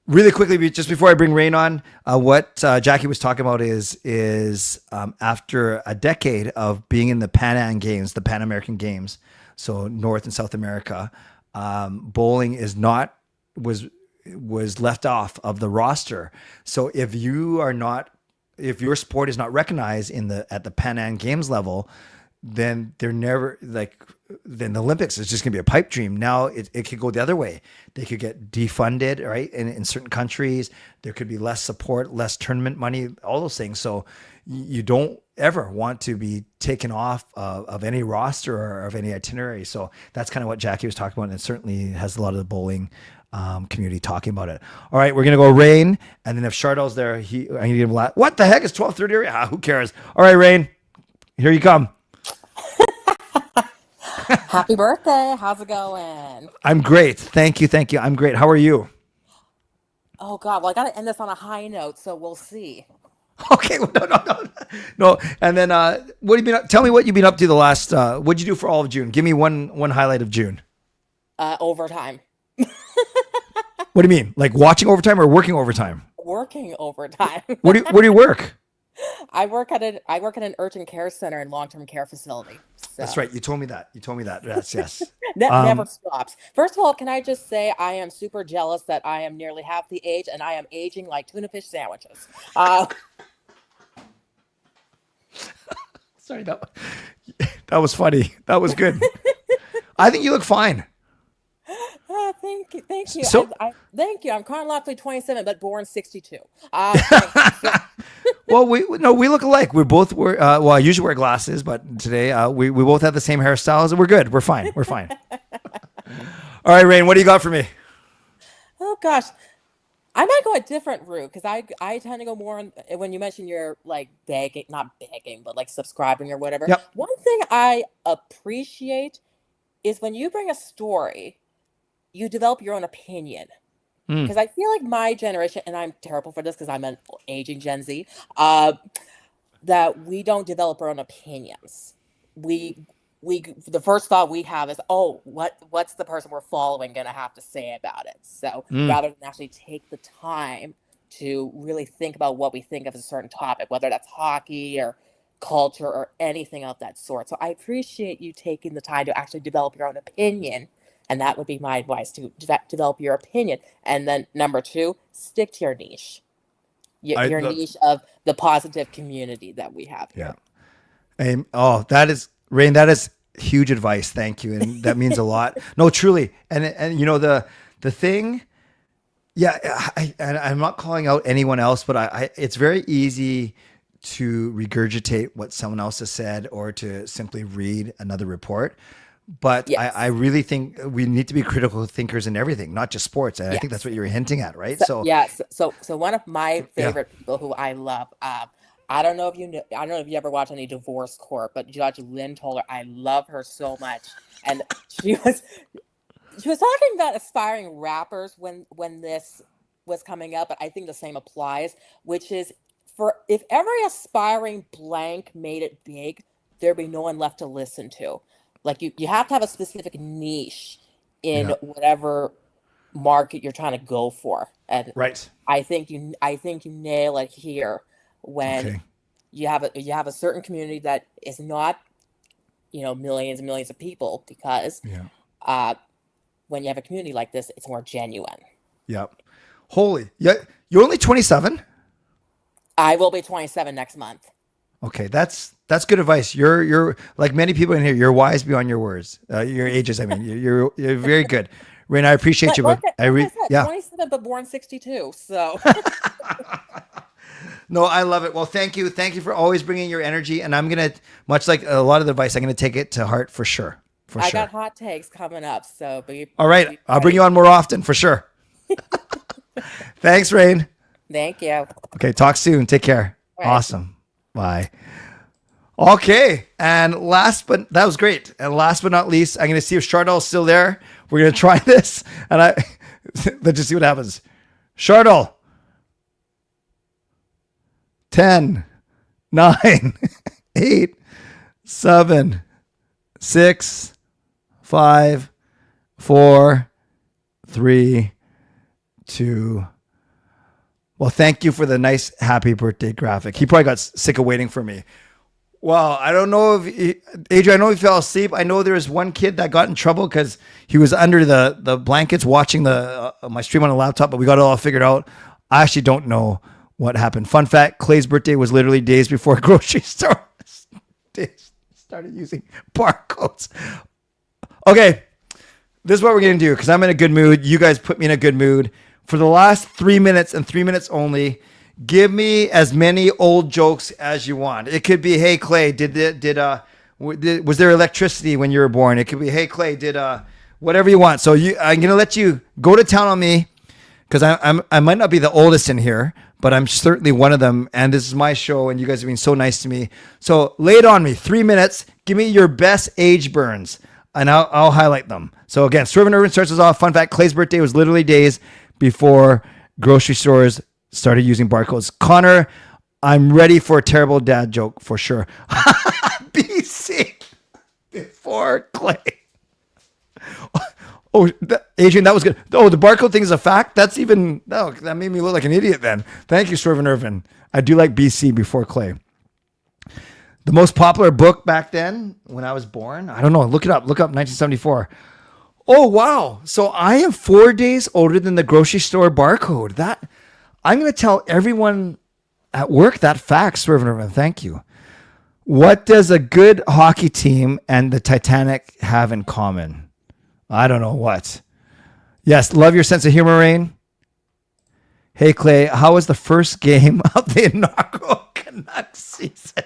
Speaker 2: Really quickly, just before I bring Rain on, what Jackie was talking about is after a decade of being in the Pan Am Games, the Pan American Games, so North and South America, bowling was left off of the roster. So if your sport is not recognized at the Pan Am Games level, then then the Olympics is just going to be a pipe dream. Now it could go the other way. They could get defunded, right? In certain countries, there could be less support, less tournament money, all those things. So you don't ever want to be taken off of any roster or of any itinerary. So that's kind of what Jackie was talking about. And it certainly has a lot of the bowling community talking about it. All right, we're going to go Rain. And then if Chardell's there, I need to give him a lot. What the heck is 12:30? Who cares? All right, Rain, here you come.
Speaker 12: Happy birthday. How's it going?
Speaker 2: I'm great. Thank you. I'm great. How are you?
Speaker 12: Oh, God. Well, I got to end this on a high note, so we'll see.
Speaker 2: Okay. Well, no. And then what have you been? Tell me what you've been up to the last. What'd you do for all of June? Give me one highlight of June.
Speaker 12: Overtime.
Speaker 2: What do you mean? Like watching overtime or working overtime?
Speaker 12: Working overtime.
Speaker 2: Where do you work?
Speaker 12: I work at an urgent care center and long-term care facility. So.
Speaker 2: That's right. You told me that. Yes.
Speaker 12: Never stops. First of all, can I just say I am super jealous that I am nearly half the age and I am aging like tuna fish sandwiches.
Speaker 2: Sorry, that was funny. That was good. I think you look fine.
Speaker 12: Thank you.
Speaker 2: So,
Speaker 12: thank you. I'm chronologically 27, but born 62.
Speaker 2: Well, we look alike. We both wear. Well, I usually wear glasses, but today we both have the same hairstyles, and we're good. We're fine. All right, Rain, what do you got for me?
Speaker 12: Oh gosh, I might go a different route because I tend to go more on, when you mention you're like begging, not begging, but like subscribing or whatever.
Speaker 2: Yep.
Speaker 12: One thing I appreciate is when you bring a story, you develop your own opinion. Because I feel like my generation, and I'm terrible for this because I'm an aging Gen Z, that we don't develop our own opinions. We the first thought we have is, oh, what's the person we're following gonna have to say about it? So rather than actually take the time to really think about what we think of as a certain topic, whether that's hockey or culture or anything of that sort. So I appreciate you taking the time to actually develop your own opinion. And that would be my advice, to develop your opinion. And then number 2, stick to your niche. Your niche of the positive community that we have here.
Speaker 2: Yeah. That is, Rain, that is huge advice. Thank you. And that means a lot. No, truly. And you know, the thing, I'm not calling out anyone else, but it's very easy to regurgitate what someone else has said or to simply read another report. But
Speaker 12: Yes.
Speaker 2: I really think we need to be critical thinkers in everything, not just sports. And I think that's what you were hinting at, right?
Speaker 12: So one of my
Speaker 2: Yeah.
Speaker 12: favorite people who I love, I don't know if you know, I don't know if you ever watch any divorce court, but Judge Lynn Toller, I love her so much, and she was talking about aspiring rappers when this was coming up, but I think the same applies, which is for if every aspiring blank made it big, there'd be no one left to listen to. Like you have to have a specific niche in
Speaker 2: Yeah.
Speaker 12: whatever market you're trying to go for, and
Speaker 2: Right.
Speaker 12: I think you nail it here when
Speaker 2: Okay.
Speaker 12: you have a certain community that is not millions and millions of people, because when you have a community like this, it's more genuine.
Speaker 2: Yep. Holy. Yeah. You're only 27.
Speaker 12: I will be 27 next month.
Speaker 2: Okay. That's good advice. You're like many people in here. You're wise beyond your words. Your ages. I mean, you're very good. Rain, I appreciate you. But
Speaker 12: I said, 27, but born 62. So.
Speaker 2: No, I love it. Well, thank you. Thank you for always bringing your energy. And I'm going to, much like a lot of the advice, I'm going to take it to heart for sure.
Speaker 12: I got hot takes coming up. So,
Speaker 2: all right. I'll bring you on more often for sure. Thanks, Rain.
Speaker 12: Thank you.
Speaker 2: Okay. Talk soon. Take care. Right. Awesome. Bye. Okay. And that was great. And last but not least, I'm going to see if Chardol's still there. We're going to try this. And let's just see what happens. Chardol. 10, 9, 8, 7, 6, 5, 4, 3, 2. Well, thank you for the nice happy birthday graphic. He probably got sick of waiting for me. Well, I don't know if Adrian, I know he fell asleep. I know there was one kid that got in trouble because he was under the blankets watching my stream on a laptop, but we got it all figured out. I actually don't know what happened. Fun fact, Clay's birthday was literally days before grocery stores started using barcodes. Okay, this is what we're going to do because I'm in a good mood. You guys put me in a good mood. For the last 3 minutes and 3 minutes only, give me as many old jokes as you want. It could be, hey, Clay, was there electricity when you were born? It could be, hey, Clay, whatever you want. So I'm going to let you go to town on me because I might not be the oldest in here, but I'm certainly one of them. And this is my show, and you guys have been so nice to me. So lay it on me. 3 minutes. Give me your best age burns, and I'll highlight them. So again, Swervin Yrvin starts us off. Fun fact, Clay's birthday was literally days before grocery stores started using barcodes. Connor, I'm ready for a terrible dad joke for sure. BC before Clay. Oh, Adrian, that was good. Oh, the barcode thing is a fact? That made me look like an idiot then. Thank you, Swervin Yrvin. I do like BC before Clay. The most popular book back then when I was born? I don't know. Look it up. Look up 1974. Oh, wow. So I am 4 days older than the grocery store barcode. I'm going to tell everyone at work that fact, Swervin Yrvin. Thank you. What does a good hockey team and the Titanic have in common? I don't know what. Yes, love your sense of humor, Rain. Hey, Clay, how was the first game of the inaugural Canucks season?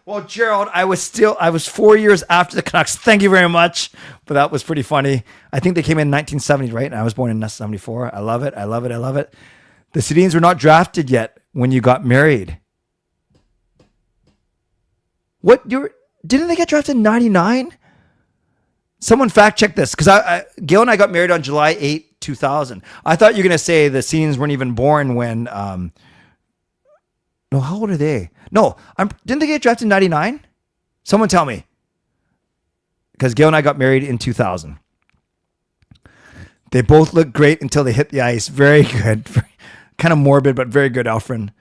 Speaker 2: Well, Gerald, I was 4 years after the Canucks. Thank you very much. But that was pretty funny. I think they came in 1970, right? And I was born in 1974. I love it. I love it. I love it. The Sedins were not drafted yet when you got married. Didn't they get drafted in 99? Someone fact check this, because Gail and I got married on July 8, 2000. I thought you were going to say the Sedins weren't even born when... no, how old are they? No, didn't they get drafted in 99? Someone tell me. Because Gail and I got married in 2000. They both look great until they hit the ice. Very good. Kind of morbid, but very good, Alfred.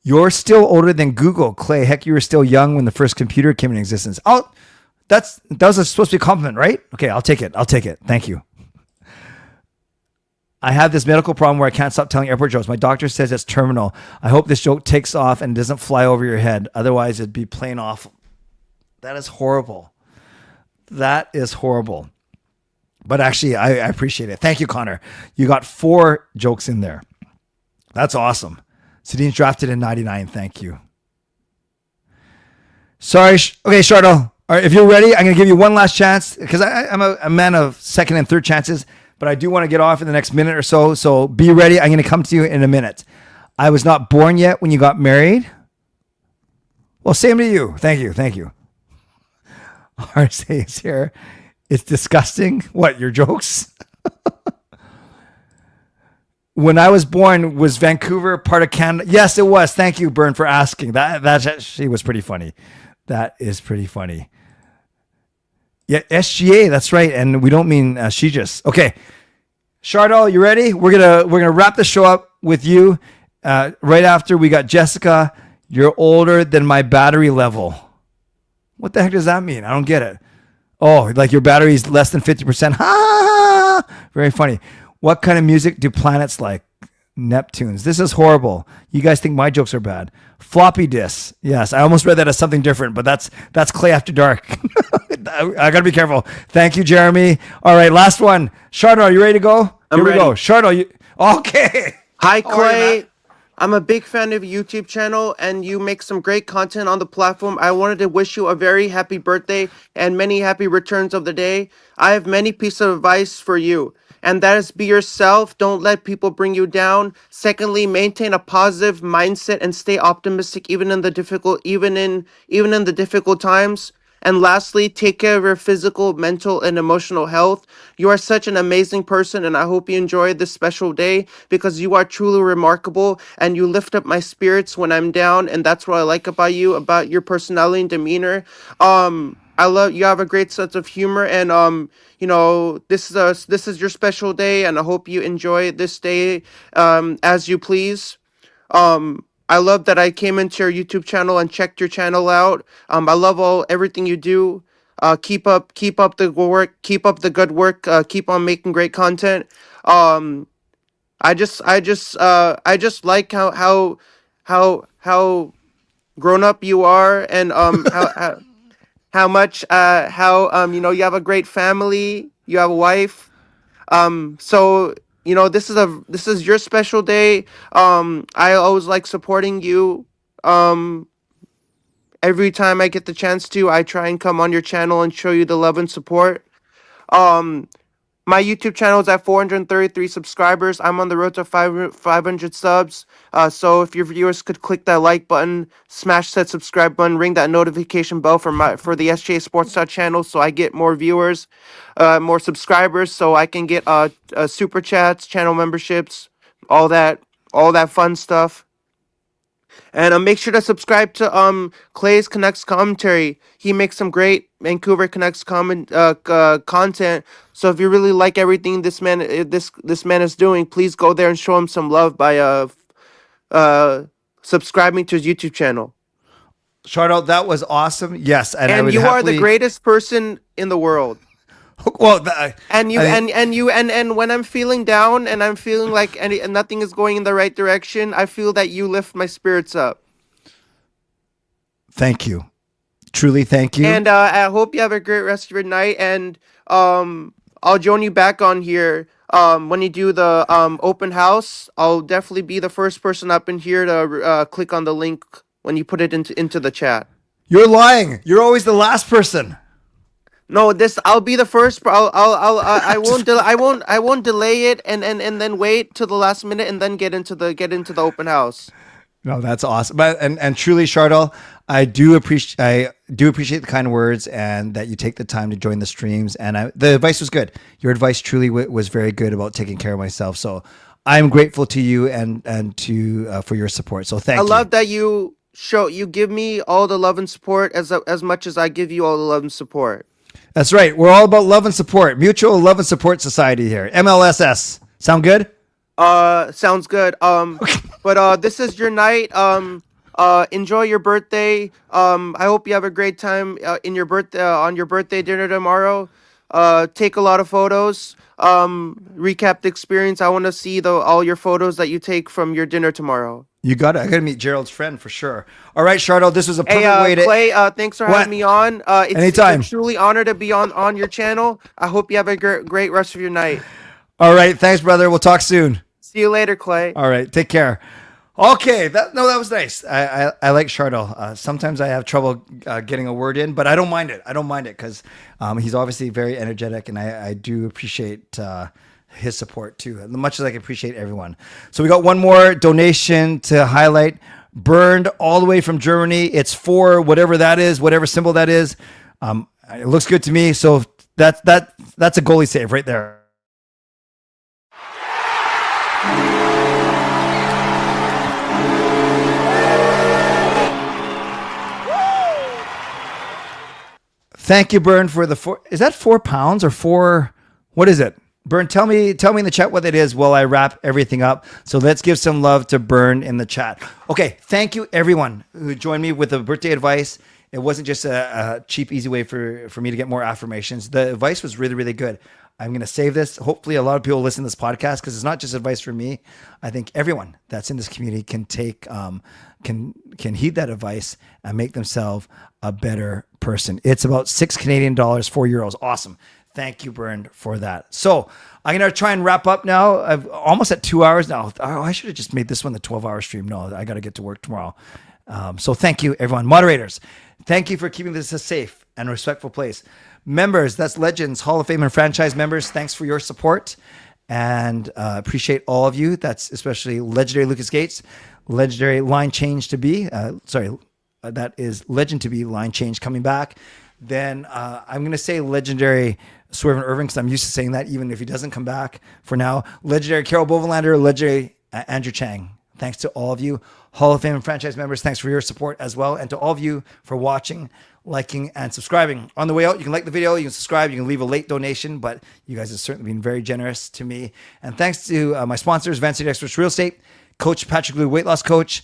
Speaker 2: You're still older than Google, Clay. Heck, you were still young when the first computer came in existence. That was supposed to be a compliment, right? Okay, I'll take it. Thank you. I have this medical problem where I can't stop telling airport jokes. My doctor says it's terminal. I hope this joke takes off and doesn't fly over your head. Otherwise, it'd be plain awful. That is horrible. But actually, I appreciate it. Thank you, Connor. You got 4 jokes in there. That's awesome. Sedin's drafted in 99. Thank you. Sorry. Okay, Shardo. All right, if you're ready, I'm going to give you one last chance because I'm a man of second and third chances, but I do want to get off in the next minute or so. So be ready. I'm going to come to you in a minute. I was not born yet when you got married. Well, same to you. Thank you. Thank you. RSA is here. It's disgusting. What, your jokes? When I was born, was Vancouver part of Canada? Yes, it was. Thank you, Bern, for asking. That actually was pretty funny. That is pretty funny. Yeah, SGA, that's right. And we don't mean she just. Okay. Shardo, you ready? We're gonna wrap the show up with you. Right after we got Jessica. You're older than my battery level. What the heck does that mean? I don't get it. Oh, like your battery's less than 50%. Ha! Very funny. What kind of music do planets like? Neptunes. This is horrible. You guys think my jokes are bad. Floppy disks. Yes, I almost read that as something different, but that's Clay After Dark. I gotta be careful. Thank you, Jeremy. All right, last one. Shardo, are you ready to go?
Speaker 13: I'm ready.
Speaker 2: We go. Shardo, you okay.
Speaker 13: Hi, Clay. I'm a big fan of your YouTube channel and you make some great content on the platform. I wanted to wish you a very happy birthday and many happy returns of the day. I have many pieces of advice for you. And that is be yourself. Don't let people bring you down. Secondly, maintain a positive mindset and stay optimistic even in the difficult times. And lastly, take care of your physical, mental, and emotional health. You are such an amazing person, and I hope you enjoy this special day because you are truly remarkable and you lift up my spirits when I'm down, and that's what I like about you, about your personality and demeanor. I love you have a great sense of humor, and this is your special day, and I hope you enjoy this day as you please. I love that I came into your YouTube channel and checked your channel out. I love everything you do. Keep up the work. Keep up the good work. Keep on making great content. I just like how grown up you are, and how much you have a great family. You have a wife. So this is your special day. I always like supporting you. Every time I get the chance to, I try and come on your channel and show you the love and support. My YouTube channel is at 433 subscribers. I'm on the road to 500 subs. So if your viewers could click that like button, smash that subscribe button, ring that notification bell for the SJ Sports Talk channel, so I get more viewers, more subscribers, so I can get super chats, channel memberships, all that fun stuff. And make sure to subscribe to Clay's Canucks commentary. He makes some great Vancouver Canucks content. So if you really like everything this man is doing, please go there and show him some love by subscribing to his YouTube channel.
Speaker 2: Shardo, that was awesome. Yes,
Speaker 13: and you are the greatest person in the world.
Speaker 2: Well,
Speaker 13: and when I'm feeling down and I'm feeling like nothing is going in the right direction, I feel that you lift my spirits up.
Speaker 2: Thank you. Truly, thank you.
Speaker 13: And I hope you have a great rest of your night. And I'll join you back on here when you do the open house. I'll definitely be the first person up in here to click on the link when you put it into the chat.
Speaker 2: You're lying. You're always the last person.
Speaker 13: No, I'll be the first. I won't delay it and then wait till the last minute and then get into the open house.
Speaker 2: No, that's awesome. But and truly, Shardo, I do appreciate the kind words and that you take the time to join the streams. And the advice was good. Your advice truly was very good about taking care of myself. So I'm grateful to you and to for your support. So thank you.
Speaker 13: I love that you give me all the love and support as much as I give you all the love and support.
Speaker 2: That's right. We're all about love and support. Mutual Love and Support Society here. MLSS. Sound good?
Speaker 13: Sounds good. But this is your night. Enjoy your birthday. I hope you have a great time on your birthday dinner tomorrow. Take a lot of photos. Recap the experience. I want to see all your photos that you take from your dinner tomorrow.
Speaker 2: You got it. I got to meet Gerald's friend for sure. All right, Shardo, this was a perfect way to...
Speaker 13: Clay, thanks for having me on.
Speaker 2: Anytime.
Speaker 13: It's a truly honor to be on your channel. I hope you have a great rest of your night.
Speaker 2: All right. Thanks, brother. We'll talk soon.
Speaker 13: See you later, Clay.
Speaker 2: All right. Take care. Okay, that was nice. I like Chardel. Sometimes I have trouble getting a word in, but I don't mind it. I don't mind it because he's obviously very energetic, and I do appreciate his support too, as much as I can appreciate everyone. So we got one more donation to highlight. Burned all the way from Germany. It's for whatever that is, whatever symbol that is. It looks good to me. So that's a goalie save right there. Thank you, Bern, for the 4. Is that 4 pounds or 4? What is it? Bern, tell me in the chat what it is while I wrap everything up. So let's give some love to Bern in the chat. Okay, thank you everyone who joined me with the birthday advice. It wasn't just a cheap, easy way for me to get more affirmations. The advice was really, really good. I'm going to save this. Hopefully a lot of people listen to this podcast because it's not just advice for me. I think everyone that's in this community can take, can heed that advice and make themselves a better person. It's about $6 Canadian, €4. Awesome. Thank you, Bern, for that. So I'm going to try and wrap up now. I'm almost at 2 hours now. Oh, I should have just made this one the 12-hour stream. No, I got to get to work tomorrow. So thank you, everyone. Moderators, thank you for keeping this a safe and respectful place. Members, that's Legends, Hall of Fame and franchise members, thanks for your support and appreciate all of you. That's especially legendary Lucas Gates, legendary line change to be. That is legend to be line change coming back. Then I'm going to say legendary Swervin Yrvin because I'm used to saying that even if he doesn't come back for now. Legendary Carol Bovenlander, legendary Andrew Chang. Thanks to all of you. Hall of Fame and franchise members, thanks for your support as well. And to all of you for watching, liking, and subscribing. On the way out, you can like the video, you can subscribe, you can leave a late donation, but you guys have certainly been very generous to me. And thanks to my sponsors, Van City Experts Real Estate, Coach Patrick Lou, weight loss coach.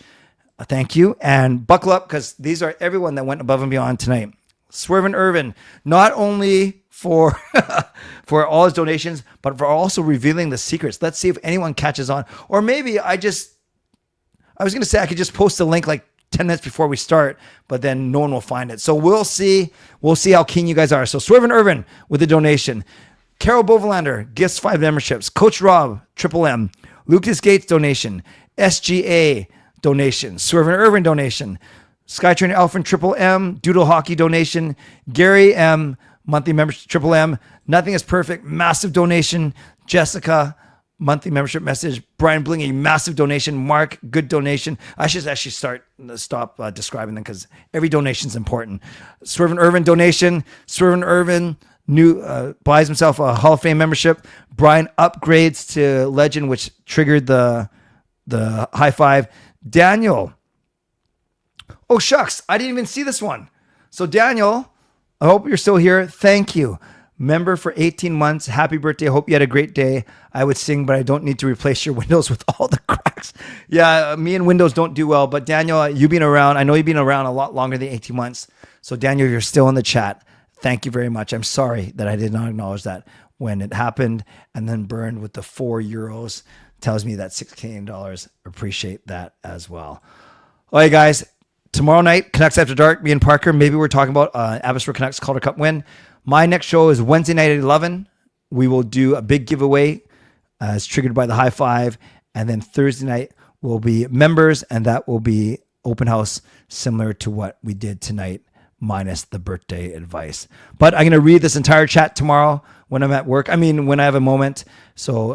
Speaker 2: Thank you. And buckle up because these are everyone that went above and beyond tonight. Swervin Yrvin, not only for for all his donations, but for also revealing the secrets. Let's see if anyone catches on. Or maybe I was going to say I could just post a link like 10 minutes before we start, but then no one will find it. So we'll see. We'll see how keen you guys are. So Swervin Yrvin with a donation. Carol Bovenlander, gifts 5 memberships. Coach Rob, Triple M. Lucas Gates donation. SGA donation. Swervin Yrvin donation. Skytrain Alpha Triple M, Doodle Hockey donation, Gary M, monthly membership Triple M, Nothing is Perfect, massive donation, Jessica, monthly membership message, Brian Blingy, massive donation, Mark, good donation. I should actually stop describing them because every donation is important. Swervin Yrvin donation, Swervin Yrvin buys himself a Hall of Fame membership. Brian upgrades to Legend, which triggered the high five. Daniel. Oh, shucks. I didn't even see this one. So, Daniel, I hope you're still here. Thank you. Member for 18 months. Happy birthday. I hope you had a great day. I would sing, but I don't need to replace your windows with all the cracks. Yeah, me and Windows don't do well. But, Daniel, you've been around. I know you've been around a lot longer than 18 months. So, Daniel, you're still in the chat. Thank you very much. I'm sorry that I did not acknowledge that when it happened and then burned with the €4. Tells me that $6 Canadian. Appreciate that as well. All right, guys. Tomorrow night, Canucks After Dark, me and Parker, maybe we're talking about Abbotsford Canucks Calder Cup win. My next show is Wednesday night at 11. We will do a big giveaway as triggered by the high five. And then Thursday night will be members, and that will be open house similar to what we did tonight, minus the birthday advice. But I'm going to read this entire chat tomorrow when I'm at work. I mean, when I have a moment. So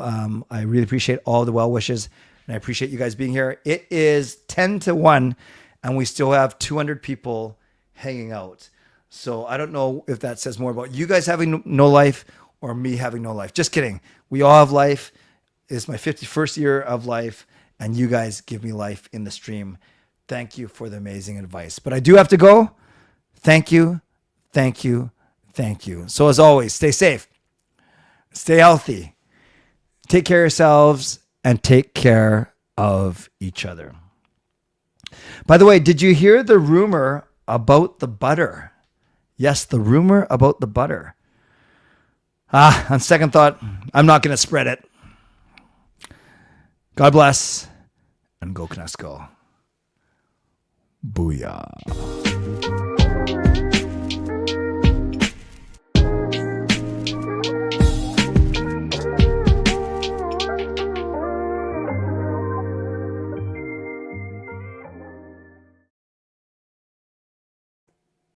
Speaker 2: I really appreciate all the well wishes, and I appreciate you guys being here. It is 10-1. And we still have 200 people hanging out. So I don't know if that says more about you guys having no life or me having no life. Just kidding. We all have life. It's my 51st year of life, and you guys give me life in the stream. Thank you for the amazing advice. But I do have to go. Thank you. Thank you. Thank you. So as always, stay safe. Stay healthy. Take care of yourselves and take care of each other. By the way, did you hear the rumor about the butter? Yes, the rumor about the butter. On second thought, I'm not going to spread it. God bless, and go Canucks go. Booyah.